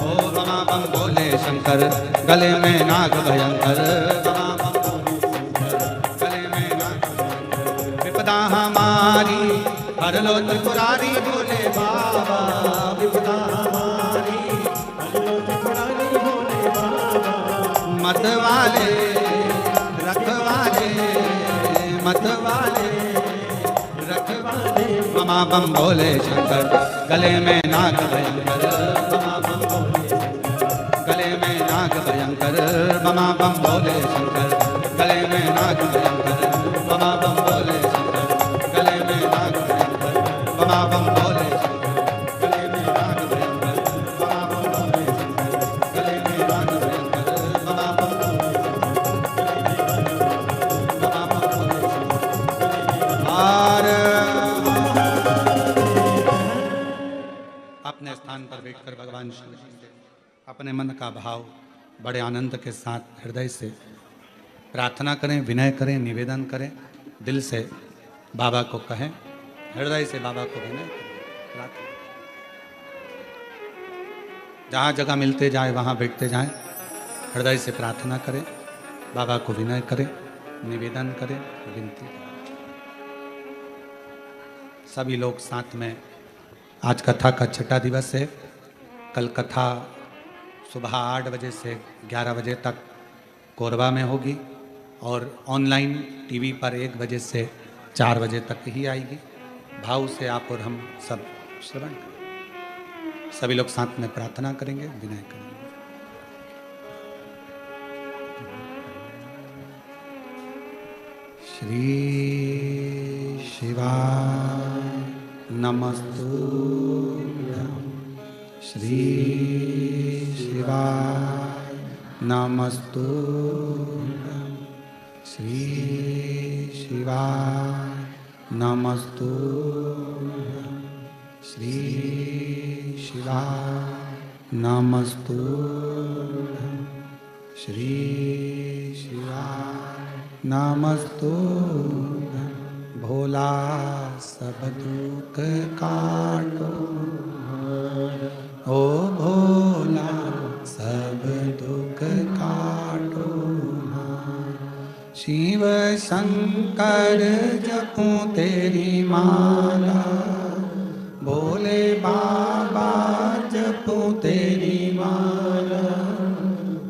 ओ बमा बम भोले शंकर, गले में नाग भयंकर, हमारी हर लो त्रिपुरारी भोले बाबा, विपदा हमारी हर लो त्रिपुरारी भोले बाबा। मत वाले रखवाले, मत वाले रखवाले। बमा बम भोले शंकर, गले में नाग भयंकर, बमा बम भोले शंकर, गले में नाग भयंकर, बमा बम भोले शंकर, गले में नाग भयंकर, बमा बम भोले शंकर, गले में नाग भयंकर, बमा बम भोले शंकर, गले में नाग भयंकर, बमा बम भोले शंकर, गले में नाग भयंकर, बमा बम भोले शंकर, बमा बम भोले शंकर। अपने स्थान पर बैठकर भगवान शिव जी से अपने मन का भाव बड़े आनंद के साथ हृदय से प्रार्थना करें, विनय करें, निवेदन करें, दिल से बाबा को कहें, हृदय से बाबा को विनय करें, प्रार्थना। जहाँ जगह मिलते जाए वहाँ बैठते जाएं, हृदय से प्रार्थना करें, बाबा को विनय करें, निवेदन करें, विनती करें। सभी लोग साथ में। आज कथा का छठा दिवस है। कल कथा सुबह 8 बजे से 11 बजे तक कोरबा में होगी और ऑनलाइन टीवी पर 1 बजे से 4 बजे तक ही आएगी। भाव से आप और हम सब श्रवण करें। सभी लोग साथ में प्रार्थना करेंगे, विनय करेंगे। श्री शिवाय नमस्तुभ्यं, श्री शिवाय नमस्तुभ्यं, श्री शिवाय नमस्तुभ्यं, श्री शिवाय नमस्तुभ्यं, श्री शिवाय नमस्तुभ्यं। भोला सब दुख काटो, ओ भोला सब दुख काटो। शिव शंकर जपूं तेरी माला, भोले बाबा जपूं तेरी माला।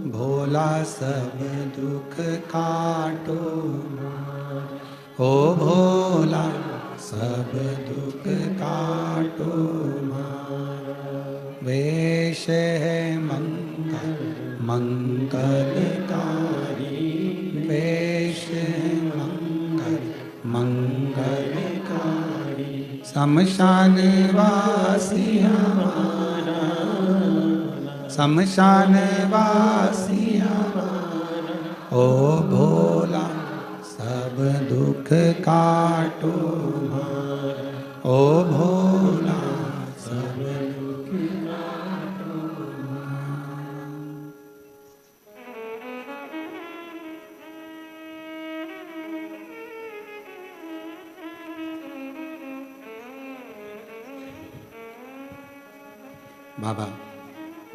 भोला सब दुख काटो, ओ भोला सब दुख काटो। वेश है मंगल मंगलकारी, वेश है मंगल मंगलकारी। शमशान वासी हमारा, शमशान वासी हमारा। ओ भोला सब दुख काटो, ओ भोला सब दुख काटो। बाबा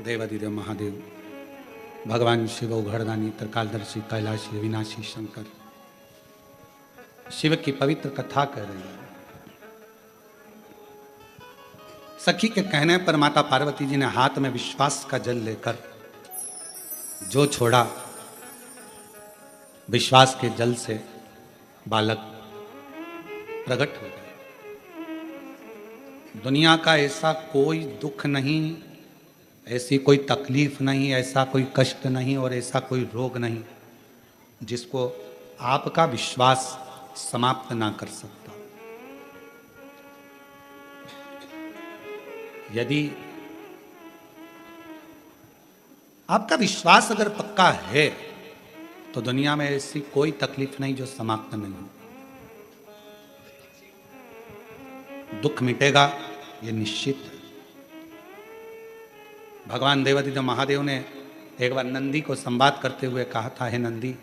देवादिदेव महादेव, भगवान शिव उघड़दानी, त्रिकालदर्शी, कैलाशी, अविनाशी शंकर शिव की पवित्र कथा कर रही है। सखी के कहने पर माता पार्वती जी ने हाथ में विश्वास का जल लेकर जो छोड़ा, विश्वास के जल से बालक प्रकट हो गए। दुनिया का ऐसा कोई दुख नहीं, ऐसी कोई तकलीफ नहीं, ऐसा कोई कष्ट नहीं और ऐसा कोई रोग नहीं जिसको आपका विश्वास समाप्त ना कर सकता। यदि आपका विश्वास अगर पक्का है तो दुनिया में ऐसी कोई तकलीफ नहीं जो समाप्त नहीं हो। दुख मिटेगा ये निश्चित है। भगवान देवादिदेव महादेव ने एक बार नंदी को संवाद करते हुए कहा था, हे नंदी,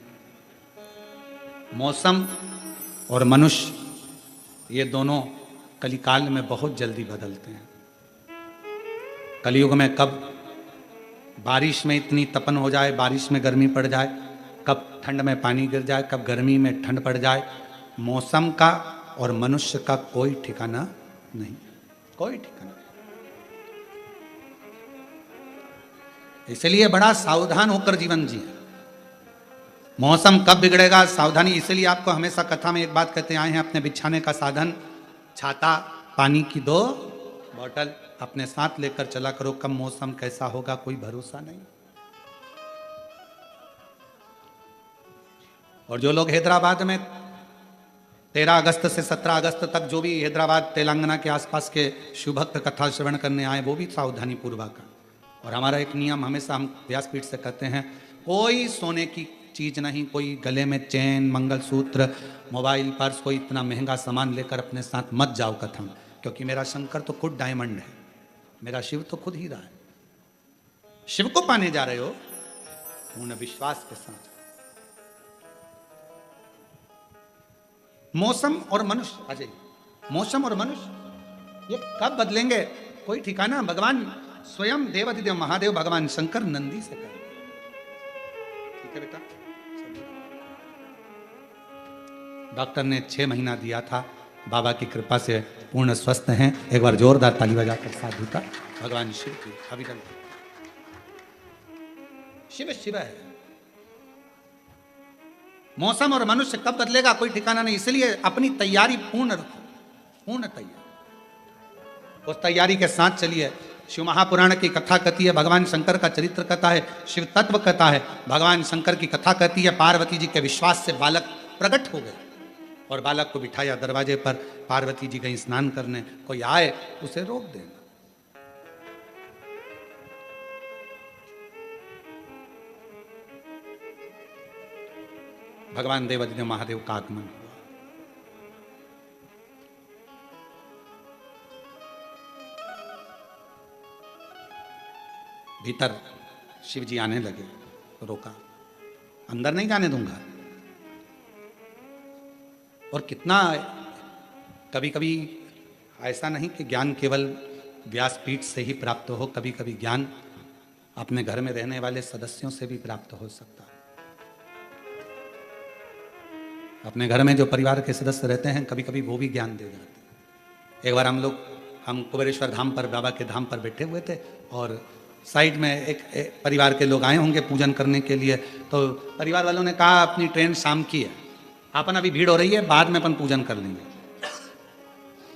मौसम और मनुष्य ये दोनों कलिकाल में बहुत जल्दी बदलते हैं। कलयुग में कब बारिश में इतनी तपन हो जाए, बारिश में गर्मी पड़ जाए, कब ठंड में पानी गिर जाए, कब गर्मी में ठंड पड़ जाए, मौसम का और मनुष्य का कोई ठिकाना नहीं, कोई ठिकाना नहीं। इसलिए बड़ा सावधान होकर जीवन जिए। मौसम कब बिगड़ेगा, सावधानी। इसलिए आपको हमेशा कथा में एक बात कहते आए हैं, अपने बिछाने का साधन, छाता, पानी की 2 बॉटल अपने साथ लेकर चला करो। कब मौसम कैसा होगा कोई भरोसा नहीं। और जो लोग हैदराबाद में 13 अगस्त से 17 अगस्त तक जो भी हैदराबाद तेलंगाना के आसपास के शिवभक्त कथा श्रवण करने आए, वो भी सावधानी पूर्वक। और हमारा एक नियम हमेशा हम व्यासपीठ से कहते हैं, कोई सोने की चीज नहीं, कोई गले में चेन, मंगलसूत्र, मोबाइल, पर्स, कोई इतना महंगा सामान लेकर अपने साथ मत जाओ कथा में। क्योंकि मेरा शंकर तो खुद डायमंड है, मेरा शिव तो खुद हीरा है। शिव को पाने जा रहे हो पूर्ण विश्वास के साथ। मौसम और मनुष्य, अजय, मौसम और मनुष्य ये कब बदलेंगे कोई ठिकाना। भगवान स्वयं देवाधिदेव महादेव भगवान शंकर नंदी से कहे, ठीक है बेटा। डॉक्टर ने 6 महीना दिया था, बाबा की कृपा से पूर्ण स्वस्थ हैं। एक बार जोरदार ताली बजाकर साधु का भगवान शिव की अभिनंदन। शिव शिव है। मौसम और मनुष्य कब बदलेगा कोई ठिकाना नहीं। इसलिए अपनी तैयारी पूर्ण रखो, पूर्ण तैयारी। उस तैयारी के साथ चलिए। शिव महापुराण की कथा कहती है, भगवान शंकर का चरित्र कथा है, शिव तत्व कथा है। भगवान शंकर की कथा कहती है, पार्वती जी के विश्वास से बालक प्रकट हो गए और बालक को बिठाया दरवाजे पर। पार्वती जी गई स्नान करने, कोई आए उसे रोक देना। भगवान देवाधिदेव महादेव का आगमन हुआ। भीतर शिव जी आने लगे, रोका, अंदर नहीं जाने दूंगा। और कितना कभी कभी ऐसा नहीं कि ज्ञान केवल व्यासपीठ से ही प्राप्त हो, कभी कभी ज्ञान अपने घर में रहने वाले सदस्यों से भी प्राप्त हो सकता है। अपने घर में जो परिवार के सदस्य रहते हैं, कभी कभी वो भी ज्ञान दे जाते हैं। एक बार हम कुबेरेश्वर धाम पर, बाबा के धाम पर बैठे हुए थे और साइड में एक परिवार के लोग आए होंगे पूजन करने के लिए। तो परिवार वालों ने कहा अपनी ट्रेन शाम की है, अपन अभी भीड़ हो रही है, बाद में अपन पूजन कर लेंगे।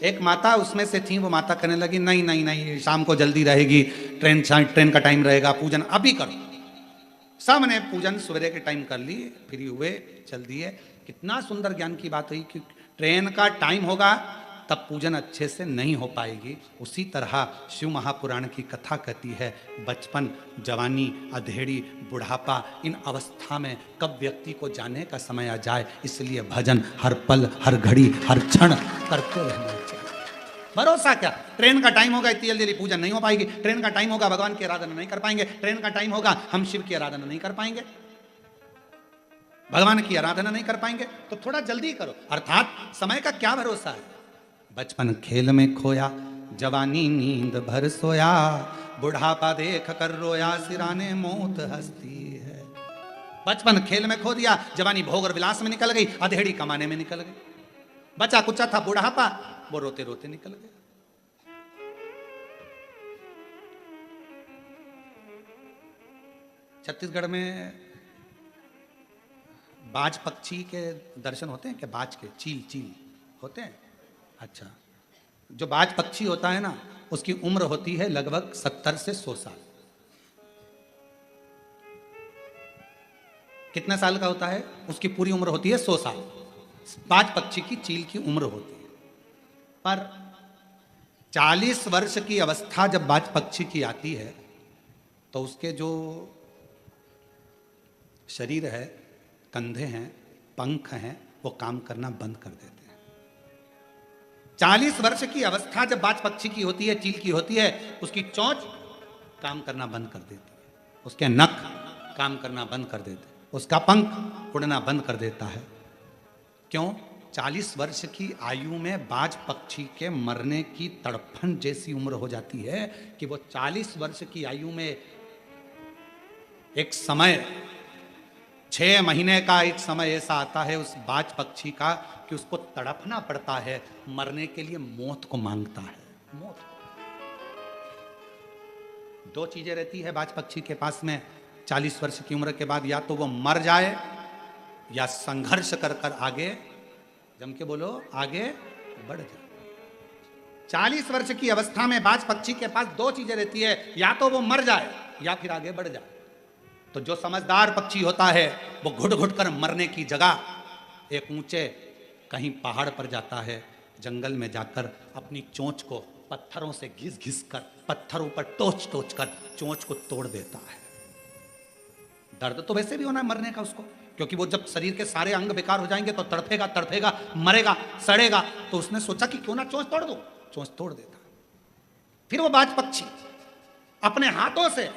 एक माता उसमें से थी, वो माता कहने लगी नहीं नहीं नहीं, शाम को जल्दी रहेगी, ट्रेन का टाइम रहेगा, पूजन अभी करो। सबने पूजन सवेरे के टाइम कर लिए, फ्री हुए, चल दिए। कितना सुंदर ज्ञान की बात हुई कि ट्रेन का टाइम होगा तब पूजन अच्छे से नहीं हो पाएगी। उसी तरह शिव महापुराण की कथा कहती है, बचपन, जवानी, अधेड़ी, बुढ़ापा, इन अवस्था में कब व्यक्ति को जाने का समय आ जाए। इसलिए भजन हर पल, हर घड़ी, हर क्षण करते रहना चाहिए। भरोसा क्या, ट्रेन का टाइम होगा, इतनी जल्दी पूजन नहीं हो पाएगी। ट्रेन का टाइम होगा, भगवान की आराधना नहीं कर पाएंगे। ट्रेन का टाइम होगा, हम शिव की आराधना नहीं कर पाएंगे, भगवान की आराधना नहीं कर पाएंगे। तो थोड़ा जल्दी करो। अर्थात समय का क्या भरोसा है। बचपन खेल में खोया, जवानी नींद भर सोया, बुढ़ापा देख कर रोया, सिराने मौत हंसती है। बचपन खेल में खो दिया, जवानी भोग और विलास में निकल गई, अधेड़ी कमाने में निकल गई। बचा कुचा था बुढ़ापा, वो रोते रोते निकल गया। छत्तीसगढ़ में बाज पक्षी के दर्शन होते हैं क्या? बाज के, चील होते हैं। अच्छा, जो बाज पक्षी होता है ना, उसकी उम्र होती है लगभग 70 से 100 साल। कितने साल का होता है? उसकी पूरी उम्र होती है 100 साल। बाज पक्षी की, चील की उम्र होती है। पर 40 वर्ष की अवस्था जब बाज पक्षी की आती है तो उसके जो शरीर है, कंधे हैं, पंख हैं, वो काम करना बंद कर देते हैं। 40 वर्ष की अवस्था जब बाज पक्षी की होती है, चील की होती है, उसकी चोंच काम करना बंद कर देती है, उसके नख काम करना बंद कर देते हैं, उसका पंख उड़ना बंद कर देता है। क्यों? 40 वर्ष की आयु में बाज पक्षी के मरने की तड़फन जैसी उम्र हो जाती है कि वो 40 वर्ष की आयु में एक समय, 6 महीने का एक समय ऐसा आता है उस बाज पक्षी का कि उसको तड़पना पड़ता है, मरने के लिए मौत को मांगता है। मौत। दो चीजें रहती है बाज पक्षी के पास में 40 वर्ष की उम्र के बाद, या तो वो मर जाए या संघर्ष कर कर आगे, जम के बोलो, आगे बढ़ जाए। 40 वर्ष की अवस्था में बाज पक्षी के पास दो चीजें रहती है, या तो वो मर जाए या फिर आगे बढ़ जाए। तो जो समझदार पक्षी होता है वो घुट घुट कर मरने की जगह एक ऊंचे कहीं पहाड़ पर जाता है, जंगल में जाकर अपनी चोंच को पत्थरों से घिस घिस कर, पत्थरों पर टोच टोच कर चोंच को तोड़ देता है। दर्द तो वैसे भी होना है मरने का उसको, क्योंकि वो जब शरीर के सारे अंग बेकार हो जाएंगे तो तड़फेगा तड़फेगा, मरेगा, सड़ेगा। तो उसने सोचा कि क्यों ना चोंच तोड़ दो, चोंच तोड़ देता। फिर वो बाज पक्षी अपने हाथों से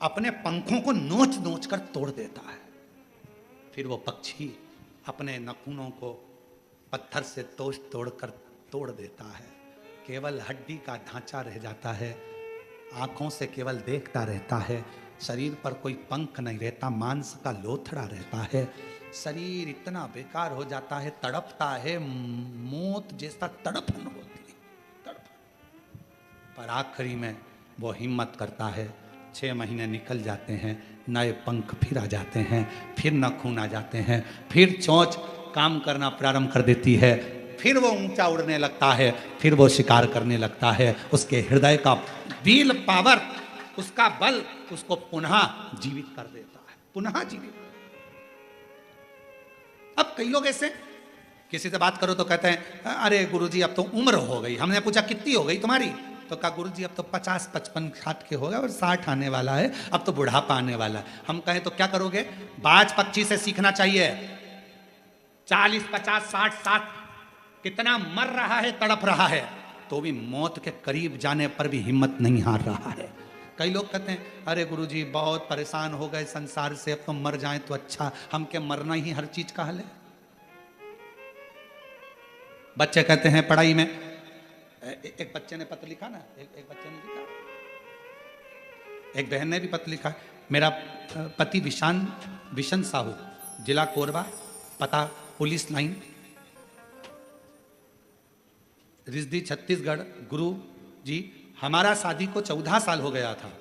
अपने पंखों को नोच नोच कर तोड़ देता है। फिर वो पक्षी अपने नखूनों को पत्थर से तोड़ कर तोड़ देता है। केवल हड्डी का ढांचा रह जाता है, आंखों से केवल देखता रहता है, शरीर पर कोई पंख नहीं रहता, मांस का लोथड़ा रहता है। शरीर इतना बेकार हो जाता है, तड़पता है, मौत जैसा तड़पन होती है, तड़पन। पर आखिरी में वो हिम्मत करता है। 6 महीने निकल जाते हैं, नए पंख फिर आ जाते हैं, फिर नखून आ जाते हैं, फिर चोंच काम करना प्रारंभ कर देती है, फिर वो ऊंचा उड़ने लगता है, फिर वो शिकार करने लगता है। उसके हृदय का विल पावर, उसका बल उसको पुनः जीवित कर देता है, पुनः जीवित। अब कई लोग ऐसे, किसी से बात करो तो कहते हैं अरे गुरुजी अब तो उम्र हो गई। हमने पूछा कितनी हो गई तुम्हारी, तो कहा गुरुजी अब तो 50, 55, 60 के हो गए और 60 आने वाला है, अब तो बुढ़ापा आने वाला है। हम कहें तो क्या करोगे? बाज पक्षी से सीखना चाहिए। 40, 50, 60, 60 कितना मर रहा है, तड़प रहा है, तो भी मौत के करीब जाने पर भी हिम्मत नहीं हार रहा है। कई लोग कहते हैं अरे गुरुजी बहुत परेशान हो गए संसार से, अब तो मर जाएं तो अच्छा, हम क्या मरना ही हर चीज का हल है? बच्चे कहते हैं पढ़ाई में, एक बच्चे ने पत्र लिखा ना, एक बच्चे ने लिखा, एक बहन ने भी पत्र लिखा, मेरा पति विशन साहू, जिला कोरबा, पता पुलिस लाइन, रिजदी छत्तीसगढ़। गुरु जी हमारा शादी को 14 साल हो गया था,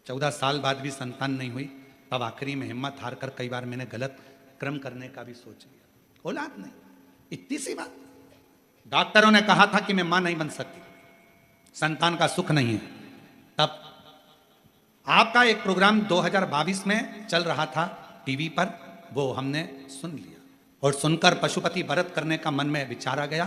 14 साल बाद भी संतान नहीं हुई। तब आखिरी में हिम्मत हार कर कई बार मैंने गलत क्रम करने का भी सोच लिया, औलाद नहीं। इतनी सी बात। डॉक्टरों ने कहा था कि मैं मां नहीं बन सकती, संतान का सुख नहीं है। तब आपका एक प्रोग्राम 2022 में चल रहा था टीवी पर, वो हमने सुन लिया और सुनकर पशुपति व्रत करने का मन में विचार आ गया।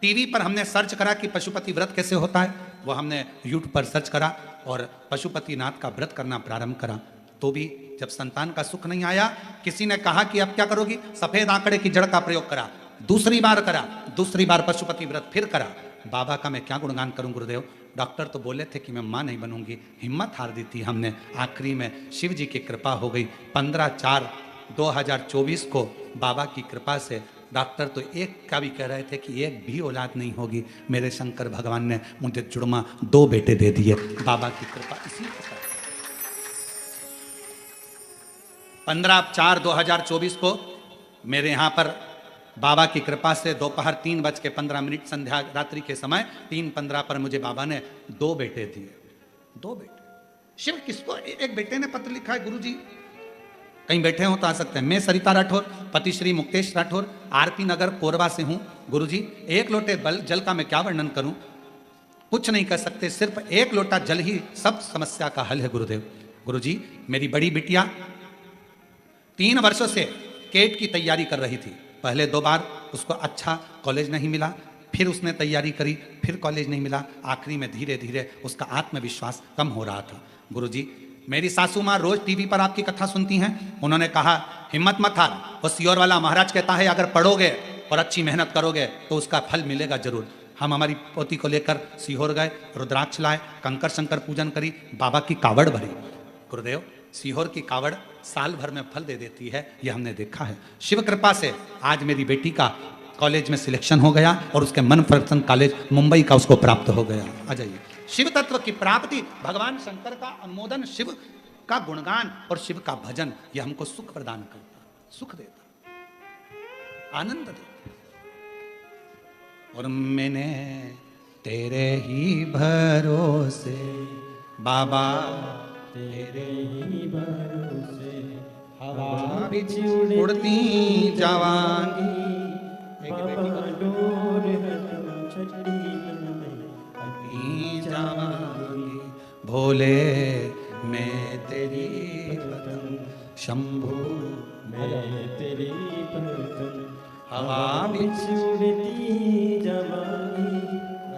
टीवी पर हमने सर्च करा कि पशुपति व्रत कैसे होता है, वो हमने यूट्यूब पर सर्च करा और पशुपति नाथ का व्रत करना प्रारंभ करा। तो भी जब संतान का सुख नहीं आया, किसी ने कहा कि अब क्या करोगी? सफेद आंकड़े की जड़ का प्रयोग करा, दूसरी बार करा, दूसरी बार पशुपति व्रत फिर करा। बाबा का मैं क्या गुणगान करूं गुरुदेव, डॉक्टर तो बोले थे कि मैं मां नहीं बनूंगी। हिम्मत हार दी थी हमने। आखिरी में शिव जी की कृपा हो गई। 15/4/2024 को बाबा की कृपा से, डॉक्टर तो एक का भी कह रहे थे कि एक भी औलाद नहीं होगी, मेरे शंकर भगवान ने मुझे जुड़मा 2 बेटे दे दिए, बाबा की कृपा इसी प्रकार। 15/4/2024 को मेरे यहाँ पर बाबा की कृपा से दोपहर 3:15 संध्या रात्रि के समय 3:15 पर मुझे बाबा ने 2 बेटे दिए। 2 बेटे। शिव किसको? एक बेटे ने पत्र लिखा है गुरुजी, कहीं बैठे हो तो आ सकते हैं। मैं सरिता राठौर, पति श्री मुक्तेश राठौर, आरपी नगर कोरबा से हूँ। गुरुजी 1 लोटे जल का मैं क्या वर्णन करूं, कुछ नहीं कर सकते, सिर्फ 1 लोटा जल ही सब समस्या का हल है गुरुदेव। गुरुजी मेरी बड़ी बिटिया 3 वर्षों से केट की तैयारी कर रही थी। पहले 2 बार उसको अच्छा कॉलेज नहीं मिला, फिर उसने तैयारी करी, फिर कॉलेज नहीं मिला। आखिरी में धीरे धीरे उसका आत्मविश्वास कम हो रहा था। गुरुजी मेरी सासू माँ रोज टीवी पर आपकी कथा सुनती हैं, उन्होंने कहा हिम्मत मत हार, वो सियोर वाला महाराज कहता है अगर पढ़ोगे और अच्छी मेहनत करोगे तो उसका फल मिलेगा जरूर। हम हमारी पोती को लेकर सीहोर गए, रुद्राक्ष लाए, कंकर शंकर पूजन करी, बाबा की कावड़ भरी। गुरुदेव सीहोर की कावड़ साल भर में फल दे देती है, यह हमने देखा है। शिव कृपा से आज मेरी बेटी का कॉलेज में सिलेक्शन हो गया और उसके मनपसंद कॉलेज मुंबई का उसको प्राप्त हो गया। आ जाइए। शिव तत्व की प्राप्ति, भगवान शंकर का अनुमोदन, शिव का गुणगान और शिव का भजन, यह हमको सुख प्रदान करता, सुख देता। आनंद देते। और मैंने तेरे ही भरोसे बाबा, तेरे ही भरोसे हवा हवा बिच बिच उड़ती जावांगी। बाबा डोर है तो छठी ही जावांगी भोले, मैं तेरी पतंग शंभू, मैं तेरी पतंग हवा बिच बिच उड़ती जवानी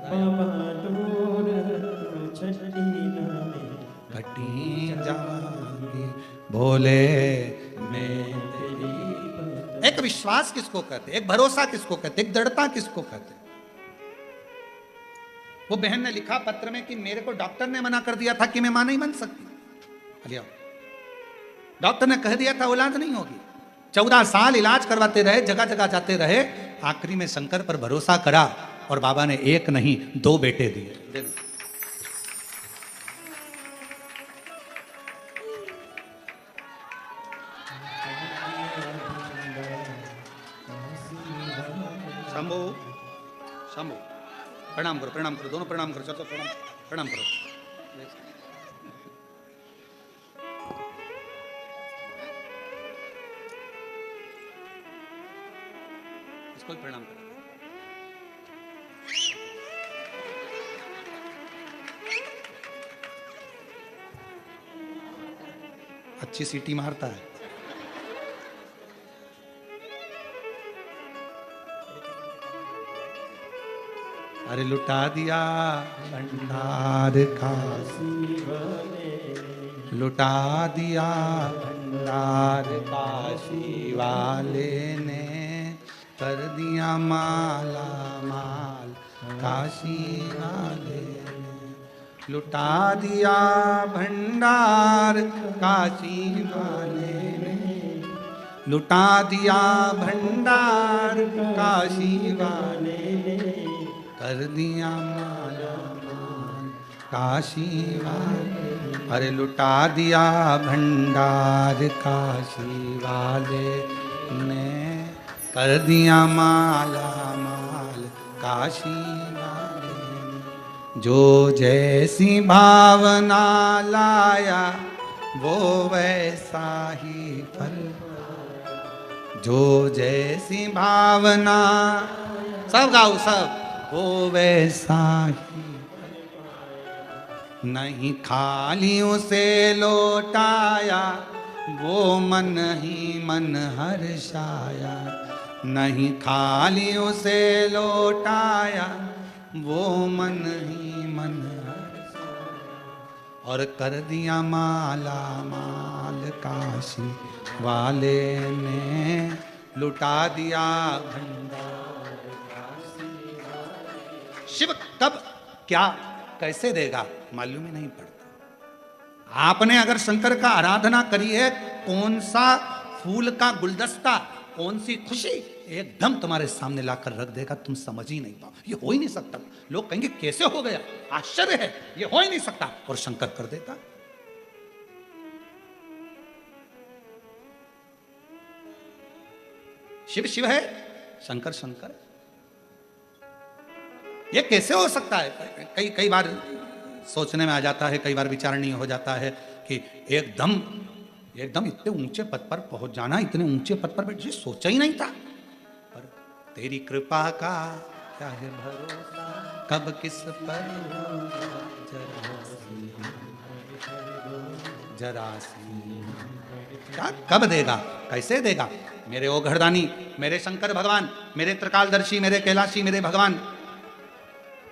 बाबा डोर है तो छठी कटी जावांगी भोले, मैं तेरी। एक विश्वास किसको कहते, एक भरोसा किसको कहते, एक दृढ़ता किसको कहते। वो बहन ने लिखा पत्र में कि मेरे को डॉक्टर ने मना कर दिया था कि मैं मां नहीं बन सकती। अलिया डॉक्टर ने कह दिया था औलाद नहीं होगी। 14 साल इलाज करवाते रहे, जगह जगह जाते रहे, आखिरी में शंकर पर भरोसा करा और बाबा ने एक नहीं 2 बेटे दिए। शंभू शंभू प्रणाम करो, दोनों प्रणाम करो, चलो प्रणाम करो। इसको भी प्रणाम करो। अच्छी सीटी मारता है। अरे लुटा दिया भंडार का, लुटा दिया भंडार काशी वाले ने, कर दिया माला माल काशी वाले ने, लुटा दिया भंडार काशी वाले ने, लुटा दिया भंडार काशी वाले ने, कर दिया माला माल काशी वाले। अरे लुटा दिया भंडार काशी वाले ने, कर दिया माला माल काशी वाले ने। जो जैसी भावना लाया वो वैसा ही फल, जो जैसी भावना, सब गाओ सब, वो वैसा ही, नहीं खाली उसे लौटाया वो मन ही मन हर्षाया, नहीं खाली उसे लौटाया वो मन ही मन हर्षाया। और कर दिया माला माल काशी वाले ने, लुटा दिया भंडार। शिव कब क्या कैसे देगा मालूम ही नहीं पड़ता। आपने अगर शंकर का आराधना करी है, कौन सा फूल का गुलदस्ता, कौन सी खुशी एकदम तुम्हारे सामने लाकर रख देगा, तुम समझ ही नहीं पाओ। ये हो ही नहीं सकता। लोग कहेंगे कैसे हो गया, आश्चर्य है, ये हो ही नहीं सकता, और शंकर कर देता। शिव शिव है, शंकर शंकर। ये कैसे हो सकता है? कई बार सोचने में आ जाता है, कई बार विचारणीय हो जाता है कि एकदम इतने ऊंचे पद पर पहुंच जाना, इतने ऊंचे पद पर बैठ, सोचा ही नहीं था। पर तेरी कृपा का क्या है भरोसा, कब किस पर जरा सी क्या कब देगा, कैसे देगा। मेरे ओ घरदानी, मेरे शंकर भगवान, मेरे त्रिकालदर्शी, मेरे कैलाशी, मेरे भगवान,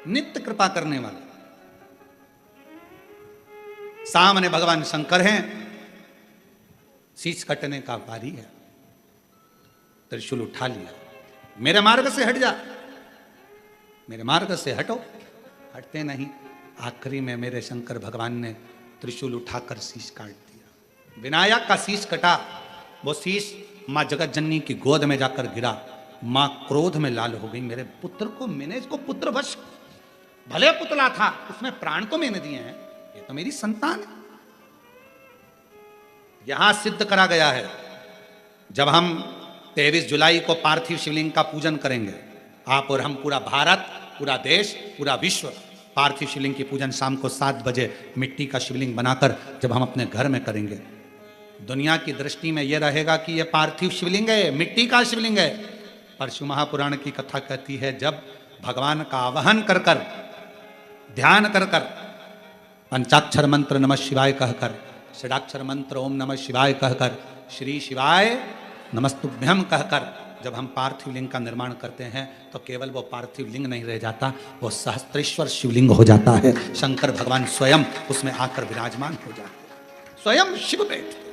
नित्य कृपा करने वाले सामने भगवान शंकर हैं। शीश कटने का बारी है, त्रिशूल उठा लिया, मेरे मार्ग से हट जा, मेरे मार्ग से हटो, हटते नहीं। आखिरी में मेरे शंकर भगवान ने त्रिशूल उठाकर शीश काट दिया। विनायक का शीश कटा, वो शीश मां जगत जननी की गोद में जाकर गिरा। मां क्रोध में लाल हो गई, मेरे पुत्र को मैंने, इसको पुत्र वश, भले पुतला था उसमें प्राण को मैंने दिए हैं, ये तो मेरी संतान है। यहां सिद्ध करा गया है, जब हम 23 जुलाई को पार्थिव शिवलिंग का पूजन करेंगे। आप और हम, पूरा भारत, पूरा देश, पूरा विश्व पार्थिव शिवलिंग की पूजन शाम को 7 बजे मिट्टी का शिवलिंग बनाकर जब हम अपने घर में करेंगे, दुनिया की दृष्टि में यह रहेगा कि यह पार्थिव शिवलिंग है, मिट्टी का शिवलिंग है। पर शिव महापुराण की कथा कहती है जब भगवान का आवाहन कर कर, ध्यान कर कर, पंचाक्षर मंत्र नमः शिवाय कहकर, षडाक्षर मंत्र ओम नमः शिवाय कहकर, श्री शिवाय नमस्तुभ्यम कहकर जब हम पार्थिव लिंग का निर्माण करते हैं तो केवल वो पार्थिव लिंग नहीं रह जाता, वो सहस्त्रेश्वर शिवलिंग हो जाता है। शंकर भगवान स्वयं उसमें आकर विराजमान हो जाते हैं, स्वयं शिव बैठते।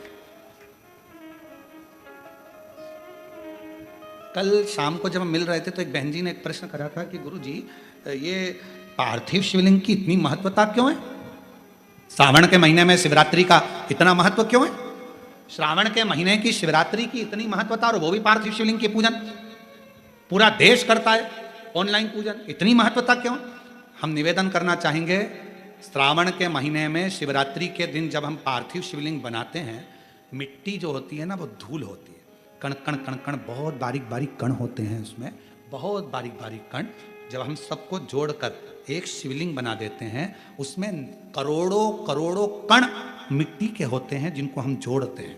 कल शाम को जब हम मिल रहे थे तो एक बहन जी ने एक प्रश्न करा था कि गुरु जी ये पार्थिव शिवलिंग की इतनी महत्वता क्यों है? श्रावण के महीने में शिवरात्रि का इतना महत्व क्यों है? श्रावण के महीने की शिवरात्रि की इतनी महत्वता, और वो भी पार्थिव शिवलिंग की पूजन पूरा देश करता है, ऑनलाइन पूजन, इतनी महत्वता क्यों? हम निवेदन करना चाहेंगे, श्रावण के महीने में शिवरात्रि के दिन जब हम पार्थिव शिवलिंग बनाते हैं, मिट्टी जो होती है ना वो धूल होती है, कण कण कण कण, बहुत बारीक बारीक कण होते हैं उसमें, बहुत बारीक बारीक कण। जब हम सबको जोड़कर एक शिवलिंग बना देते हैं, उसमें करोड़ों करोड़ों कण मिट्टी के होते हैं जिनको हम जोड़ते हैं,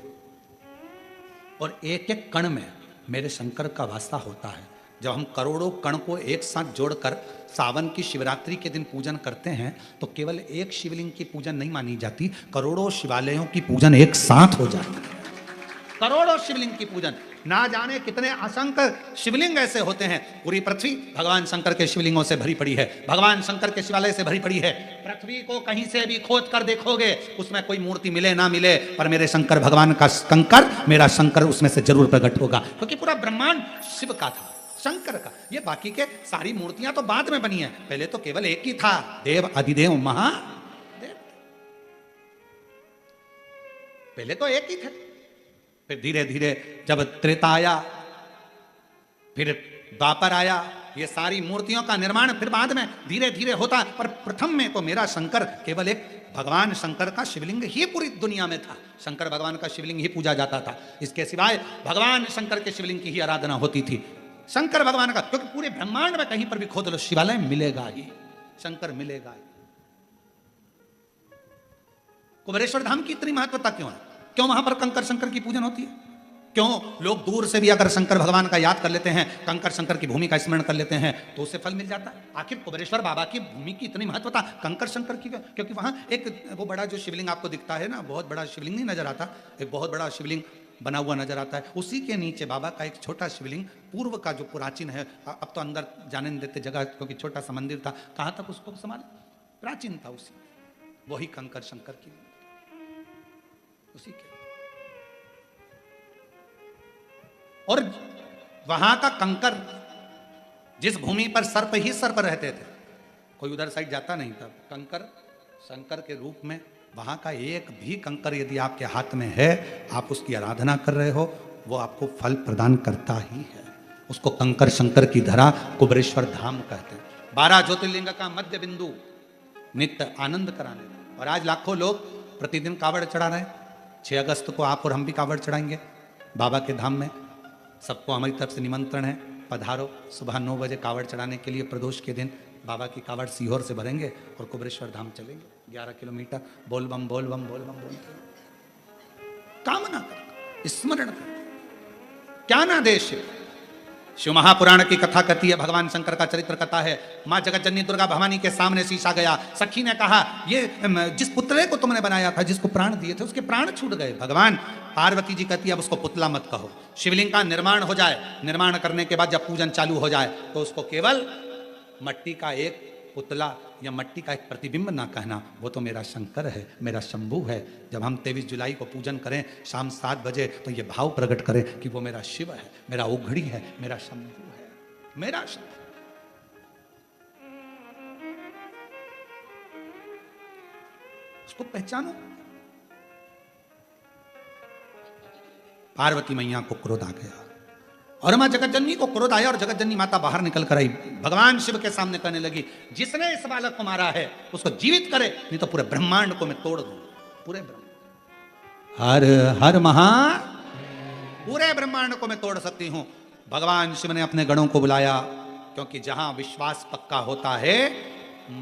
और एक एक कण में मेरे शंकर का वासा होता है। जब हम करोड़ों कण को एक साथ जोड़कर सावन की शिवरात्रि के दिन पूजन करते हैं तो केवल एक शिवलिंग की पूजन नहीं मानी जाती, करोड़ों शिवालयों की पूजन एक साथ हो जाती है। करोड़ों शिवलिंग की पूजन, ना जाने कितने असंख्य शिवलिंग ऐसे होते हैं। पूरी पृथ्वी भगवान शंकर के शिवलिंगों से भरी पड़ी है, भगवान शंकर के शिवालय से भरी पड़ी है। पृथ्वी को कहीं से भी खोद कर देखोगे, उसमें कोई मूर्ति मिले ना मिले, पर मेरे शंकर भगवान का कंकर, मेरा शंकर उसमें से जरूर प्रकट होगा, क्योंकि पूरा ब्रह्मांड शिव का था, शंकर का। ये बाकी के सारी मूर्तियां तो बाद में बनी है, पहले तो केवल एक ही था, देव अधिदेव महादेव, पहले तो एक ही थे। फिर धीरे धीरे जब त्रेता आया, फिर द्वापर आया, ये सारी मूर्तियों का निर्माण फिर बाद में धीरे धीरे होता, पर प्रथम में तो मेरा शंकर केवल एक भगवान शंकर का शिवलिंग ही पूरी दुनिया में था। शंकर भगवान का शिवलिंग ही पूजा जाता था, इसके सिवाय भगवान शंकर के शिवलिंग की ही आराधना होती थी। शंकर भगवान का, क्योंकि पूरे ब्रह्मांड में कहीं पर भी खोद लो शिवालय मिलेगा ही, शंकर मिलेगा ही। कुबेरेश्वर धाम की इतनी महत्वता क्यों है? क्यों वहां पर कंकर शंकर की पूजन होती है? क्यों लोग दूर से भी अगर शंकर भगवान का याद कर लेते हैं, कंकर शंकर की भूमि का स्मरण कर लेते हैं, तो उसे फल मिल जाता है? आखिर कुबेरेश्वर बाबा की भूमि की इतनी महत्वता कंकर शंकर की, क्योंकि वहां एक वो बड़ा जो शिवलिंग आपको दिखता है ना, बहुत बड़ा शिवलिंग नहीं नजर आता, एक बहुत बड़ा शिवलिंग बना हुआ नजर आता है, उसी के नीचे बाबा का एक छोटा शिवलिंग पूर्व का जो प्राचीन है, अब तो अंदर जाने नहीं देते जगह, क्योंकि छोटा सा मंदिर था, कहाँ तक उसको संभाले, प्राचीन था उसी, वही कंकर शंकर की उसी के। और वहां का कंकर, जिस भूमि पर सर्प ही सर्प रहते थे, कोई उधर साइड जाता नहीं था, कंकर शंकर के रूप में वहां का एक भी कंकर यदि आपके हाथ में है, आप उसकी आराधना कर रहे हो, वो आपको फल प्रदान करता ही है। उसको कंकर शंकर की धरा कुबेरेश्वर धाम कहते हैं। 12 ज्योतिर्लिंग का मध्य बिंदु, नित्य आनंद कराने। और आज लाखों लोग प्रतिदिन कावड़ चढ़ा रहे हैं। 6 अगस्त को आप और हम भी कावड़ चढ़ाएंगे बाबा के धाम में। सबको हमारी तरफ से निमंत्रण है, पधारो। सुबह 9 बजे कावड़ चढ़ाने के लिए प्रदोष के दिन बाबा की कावड़ सीहोर से भरेंगे और कुबेरेश्वर धाम चलेंगे 11 किलोमीटर। बोल बम बोल बम बोल बम बोल, कामना कर, स्मरण कर, क्या ना देश। शिव महापुराण की कथा कहती है, भगवान शंकर का चरित्र कथा है। माँ जगतजननी दुर्गा भवानी के सामने शीशा गया, सखी ने कहा ये जिस पुतले को तुमने बनाया था, जिसको प्राण दिए थे, उसके प्राण छूट गए। भगवान पार्वती जी कहती है अब उसको पुतला मत कहो, शिवलिंग का निर्माण हो जाए, निर्माण करने के बाद जब पूजन चालू हो जाए तो उसको केवल मट्टी का एक पुतला या मट्टी का एक प्रतिबिंब ना कहना, वो तो मेरा शंकर है, मेरा शंभू है। जब हम 23 जुलाई को पूजन करें शाम 7 बजे तो ये भाव प्रकट करें कि वो मेरा शिव है, मेरा उघड़ी है, मेरा शंभू है, मेरा शंभू। उसको पहचानो। पार्वती मैया को क्रोध आ गया और मां जगतजननी को क्रोध आया और जगतजननी माता बाहर निकल कर आई, भगवान शिव के सामने कहने लगी जिसने इस बालक को मारा है उसको जीवित करे, नहीं तो पूरे ब्रह्मांड को मैं तोड़ दूं, पूरे ब्रह्मांड। हर हर पूरे ब्रह्मांड को मैं तोड़ सकती हूं। भगवान शिव ने अपने गणों को बुलाया, क्योंकि जहां विश्वास पक्का होता है,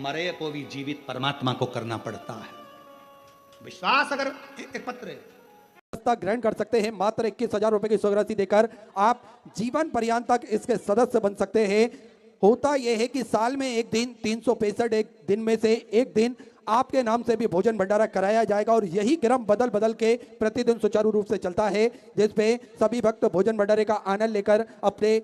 मरे को भी जीवित परमात्मा को करना पड़ता है। विश्वास अगर एक पत्र व्यवस्था ग्रहण कर सकते हैं। मात्र 21,000 रुपए की स्वर्गराशि देकर आप जीवन पर्यंत तक इसके सदस्य बन सकते हैं। होता यह है कि साल में एक दिन 365 एक दिन में से एक दिन आपके नाम से भी भोजन भंडारा कराया जाएगा और यही क्रम बदल बदल के प्रतिदिन सुचारू रूप से चलता है, जिसपे सभी भक्त भोजन भंडारे का आनंद लेकर अपने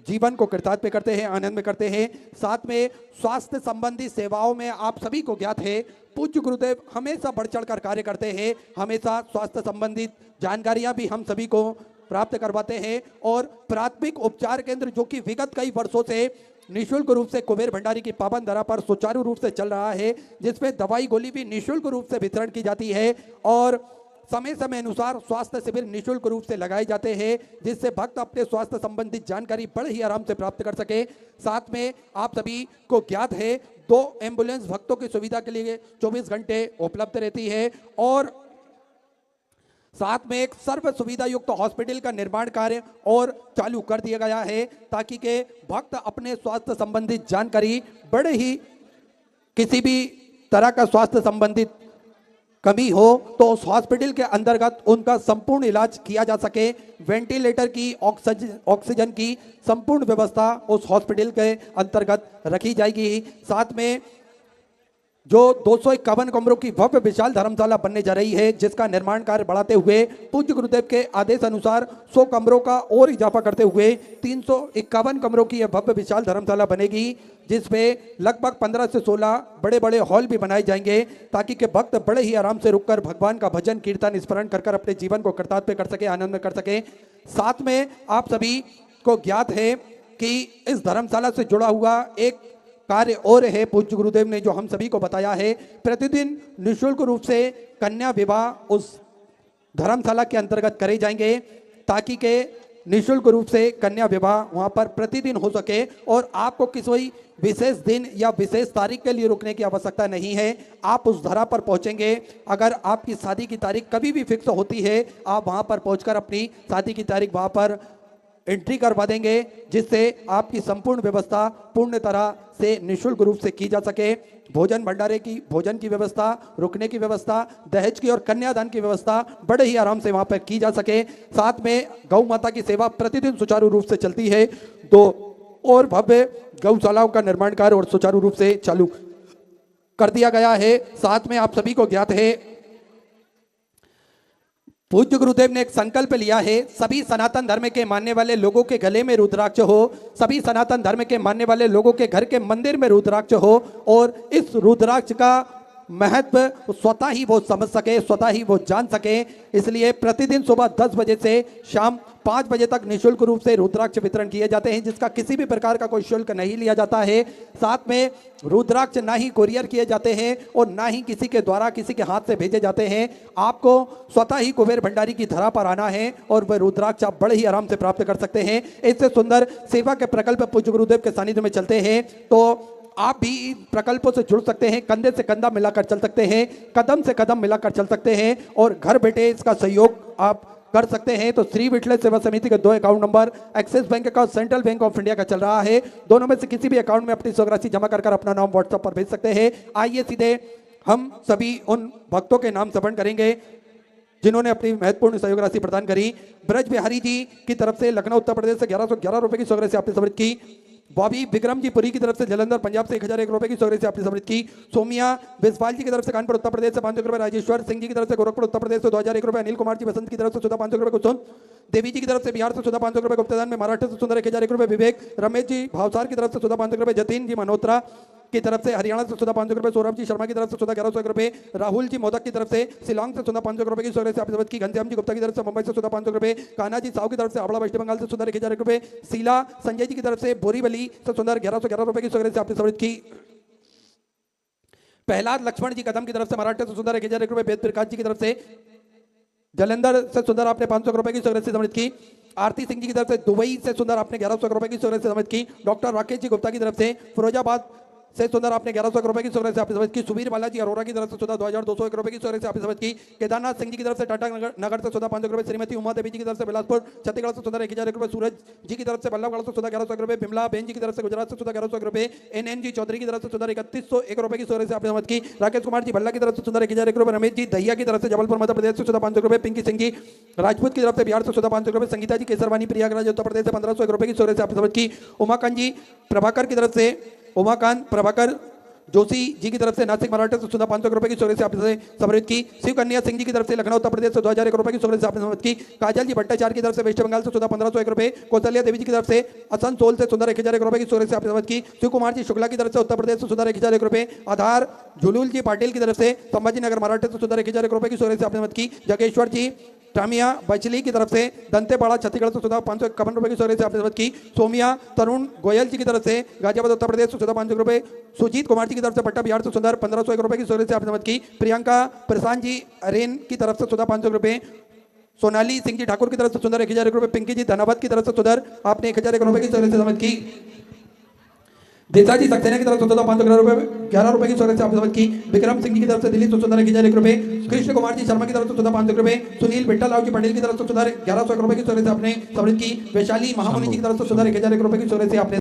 जीवन को कृतार्थ करते हैं, आनंद में करते हैं। साथ में स्वास्थ्य संबंधी सेवाओं में आप सभी को ज्ञात है, पूज्य गुरुदेव हमेशा बढ़ चढ़ कर कार्य करते हैं। हमेशा स्वास्थ्य संबंधित जानकारियां भी हम सभी को प्राप्त करवाते हैं और प्राथमिक उपचार केंद्र जो कि विगत कई वर्षों से निःशुल्क रूप से कुबेर भंडारी की पावन धरा पर सुचारू रूप से चल रहा है, जिसमें दवाई गोली भी निःशुल्क रूप से वितरण की जाती है और समय समय अनुसार स्वास्थ्य शिविर निःशुल्क रूप से लगाए जाते हैं, जिससे भक्त अपने स्वास्थ्य संबंधित जानकारी बड़े ही आराम से प्राप्त कर सके। साथ में आप सभी को ज्ञात है 2 एम्बुलेंस भक्तों की सुविधा के लिए 24 घंटे उपलब्ध रहती है और साथ में एक सर्व सुविधा युक्त हॉस्पिटल का निर्माण कार्य और चालू कर दिया गया है, ताकि के भक्त अपने स्वास्थ्य संबंधित जानकारी बड़े ही किसी भी तरह का स्वास्थ्य संबंधित कमी हो तो उस हॉस्पिटल के अंतर्गत उनका संपूर्ण इलाज किया जा सके। वेंटिलेटर की ऑक्सीजन की संपूर्ण व्यवस्था उस हॉस्पिटल के अंतर्गत रखी जाएगी। साथ में जो 251 कमरों की भव्य विशाल धर्मशाला बनने जा रही है, जिसका निर्माण कार्य बढ़ाते हुए पूज्य गुरुदेव के आदेश अनुसार 100 कमरों का और इजाफा करते हुए 351 कमरों की यह भव्य विशाल धर्मशाला बनेगी, जिसमें लगभग 15 से 16 बड़े बड़े हॉल भी बनाए जाएंगे, ताकि के भक्त बड़े ही आराम से रुककर भगवान का भजन कीर्तन स्मरण कर अपने जीवन को कृतार्थ कर सके, आनंद में कर सके। साथ में आप सभी को ज्ञात है कि इस धर्मशाला से जुड़ा हुआ एक कार्य और है, पूज्य गुरुदेव ने जो हम सभी को बताया है, प्रतिदिन निःशुल्क रूप से कन्या विवाह उस धर्मशाला के अंतर्गत करे जाएंगे, ताकि के निःशुल्क रूप से कन्या विवाह वहां पर प्रतिदिन हो सके और आपको किसी विशेष दिन या विशेष तारीख के लिए रुकने की आवश्यकता नहीं है। आप उस धरा पर पहुंचेंगे, अगर आपकी शादी की तारीख कभी भी फिक्स होती है, आप वहां पर पहुंचकर अपनी शादी की तारीख वहां पर एंट्री करवा देंगे, जिससे आपकी संपूर्ण व्यवस्था पूर्ण तरह से निःशुल्क रूप से की जा सके। भोजन भंडारे की भोजन की व्यवस्था, रुकने की व्यवस्था, दहेज की और कन्यादान की व्यवस्था बड़े ही आराम से वहां पर की जा सके। साथ में गौ माता की सेवा प्रतिदिन सुचारू रूप से चलती है, तो और भव्य गौशालाओं का निर्माण कार्य और सुचारू रूप से चालू कर दिया गया है। साथ में आप सभी को ज्ञात है, पूज्य गुरुदेव ने एक संकल्प लिया है, सभी सनातन धर्म के मानने वाले लोगों के गले में रुद्राक्ष हो, सभी सनातन धर्म के मानने वाले लोगों के घर के मंदिर में रुद्राक्ष हो और इस रुद्राक्ष का महत्व स्वतः ही वो समझ सके, स्वतः ही वो जान सके। इसलिए प्रतिदिन सुबह 10 बजे से शाम 5 बजे तक निःशुल्क रूप से रुद्राक्ष वितरण किए जाते हैं, जिसका किसी भी प्रकार का कोई शुल्क नहीं लिया जाता है। साथ में रुद्राक्ष ना ही कुरियर किए जाते हैं और ना ही किसी के द्वारा किसी के हाथ से भेजे जाते हैं। आपको स्वतः ही कुबेर भंडारी की धरा पर आना है और वह रुद्राक्ष आप बड़े ही आराम से प्राप्त कर सकते हैं। इससे सुंदर सेवा के प्रकल्प पूज्य गुरुदेव के सानिध्य में चलते हैं, तो आप भी इन प्रकल्पों से जुड़ सकते हैं, कंधे से कंधा मिलाकर चल सकते हैं, कदम से कदम मिलाकर चल सकते हैं और घर बैठे इसका सहयोग आप कर सकते हैं। तो श्री विठल सेवा समिति के 2 अकाउंट नंबर एक्सिस बैंक का, सेंट्रल बैंक ऑफ इंडिया का चल रहा है, दोनों में से किसी भी अकाउंट में अपनी स्वर्गराशि जमा कर अपना नाम व्हाट्सएप पर भेज सकते हैं। आइए सीधे हम सभी उन भक्तों के नाम श्रवण करेंगे जिन्होंने अपनी महत्वपूर्ण सहयोग राशि प्रदान करी। ब्रज बिहारी जी की तरफ से लखनऊ उत्तर प्रदेश से 1111 रुपए की स्वर्गराशि आपने समृद्ध की। बॉबी विक्रम जी पुरी की तरफ से जलंधर पंजाब से 1001 रुपए की स्वर्गराशि आपने समृद्ध की। सोमिया बिस्वाल जी की तरफ से कानपुर उत्तर प्रदेश से 500 रुपए, राजेश्वर सिंह जी की तरफ से गोरखपुर उत्तर प्रदेश से 2001 रुपए, अनिल कुमार जी बसंत की तरफ से 500 रुपए, कुसुम देवी जी की तरफ से बिहार से 500 रुपए, गुप्तदान में महाराष्ट्र से सुंदर 1001 रुपए, विवेक रमेश जी भावसार की तरफ से 500 रुपए, जतीन जी मल्होत्रा की तरफ से हरियाणा से 500 रुपए, सौरभ जी शर्मा की तरफ से 1100 रुपए, राहुल जी मोदक की तरफ से शिलोंग से 500 रुपए की स्वर्गराशि आपने समृद्ध की। घनश्याम जी गुप्ता की तरफ से मुंबई से 500 रुपए, कान्हा जी साहू की तरफ से हावड़ा वेस्ट बंगाल से 1001 रुपए, शीला संजय जी की तरफ से बोरीवली से 1111 रुपए की स्वर्गराशि आपने समृद्ध की। प्रहलाद लक्ष्मण जी कदम की तरफ से महाराष्ट्र से 1001 रुपए, वेद प्रकाश जी की तरफ से जलंधर से सुंदर आपने 500 रुपए की स्वर्गराशि समृद्ध की। आरती सिंह जी की तरफ से दुबई से सुंदर आपने 1100 रुपए की स्वर्गराशि समृद्ध की। डॉक्टर राकेश जी गुप्ता की तरफ से फिरोजाबाद से सुंदर आपने 1101 रुपए की सुगरत से आपने समझ की। सुबीर बालाजी अरोरा की तरफ से सुंदर 2201 रुपए की सुगरत से आपने समझ की। केदारनाथ सिंह जी की तरफ से टाटा नगर से सुंदर 500 रुपए। श्रीमती उमा देवी जी की तरफ से बिलासपुर छत्तीसगढ़ से सुंदर 1001 रुपए। सूरज जी की तरफ से बल्लभगढ़ से सुंदर 1101 रुपए। बिमला बेन जी की तरफ से गुजरात से सुंदर 1101 रुपए। एनएन जी चौधरी की तरफ से सुंदर 3101 रुपए की सुगरत से आपने समझ की। राकेश कुमार जी भल्ला की तरफ से सुंदर 1001 रुपए। रमेश जी दहिया की तरफ से जबलपुर मध्य प्रदेश से सुंदर 500 रुपए। पिंकी सिंह जी राजपूत की तरफ से बिहार से सुंदर 500 रुपए। संगीता जी केसरवानी प्रयागराज उत्तर प्रदेश से 1501 रुपए की सुगरत से आपने समझ की। उमाकांत जी प्रभाकर की तरफ से उमाकांत प्रभाकर जोशी जी की तरफ से नासिक महाराष्ट्र से सुधा 500 रुपए की सुगरत से आपने समृद्ध की। शिव कन्या सिंह जी की तरफ से लखनऊ उत्तर प्रदेश से 2001 रुपए की सुगरत से आपने समृद्ध की। काजल जी भट्टाचार्य की तरफ से वेस्ट बंगाल से सुधा 1501 रुपए। कौशल्या देवी जी की तरफ से असनसोल से सुंदर 1001 रुपए की सुगरत से आपने समृद्ध की। शिव कुमार जी शुक्ला की तरफ से उत्तर प्रदेश से सुंदर 1001 रुपए। आधार झुलूल जी पाटिल की तरफ से संभाजीनगर महाराष्ट्र से सुंदर 1001 रुपए की सुगरत से आपने समृद्ध की। जगेश्वर जी टामिया बचली की तरफ से दंतेपाड़ा छत्तीसगढ़ से सुधा 551 रुपए की सुगरत से आपने समझ की। सोमिया तरुण गोयल जी की तरफ से गाजियाबाद उत्तर प्रदेश से सुधा 500 रुपए। सुजीत कुमार जी की तरफ से पट्टा बिहार से सुंदर 1501 रुपए की सुगरत से आपने समझ की। प्रियंका प्रशांत जी अरेन की तरफ से सुधा 500 रुपए। सोनाली सिंह जी ठाकुर की तरफ से सुंदर 1001 रुपए। पिंकी जी धनावत की तरफ से सुंदर आपने 1001 रुपए की सुगरत से समझ की। देसा जी सक्सेना की तरफ से सुंदर 511 रुपए 11 रुपए की सुगरत से आपने समझ की। विक्रम सिंह जी की तरफ से दिल्ली से सुंदर 1001 रुपए। कृष्ण कुमार जी शर्मा की तरफ से सुंदर 500 रुपए। सुनील बिट्टालाल जी पटेल की तरफ से सुंदर 1101 रुपए की सुगरत से आपने समझ की। वैशाली महामुनि जी की तरफ से सुंदर 1001 रुपए की सुगरत से आपने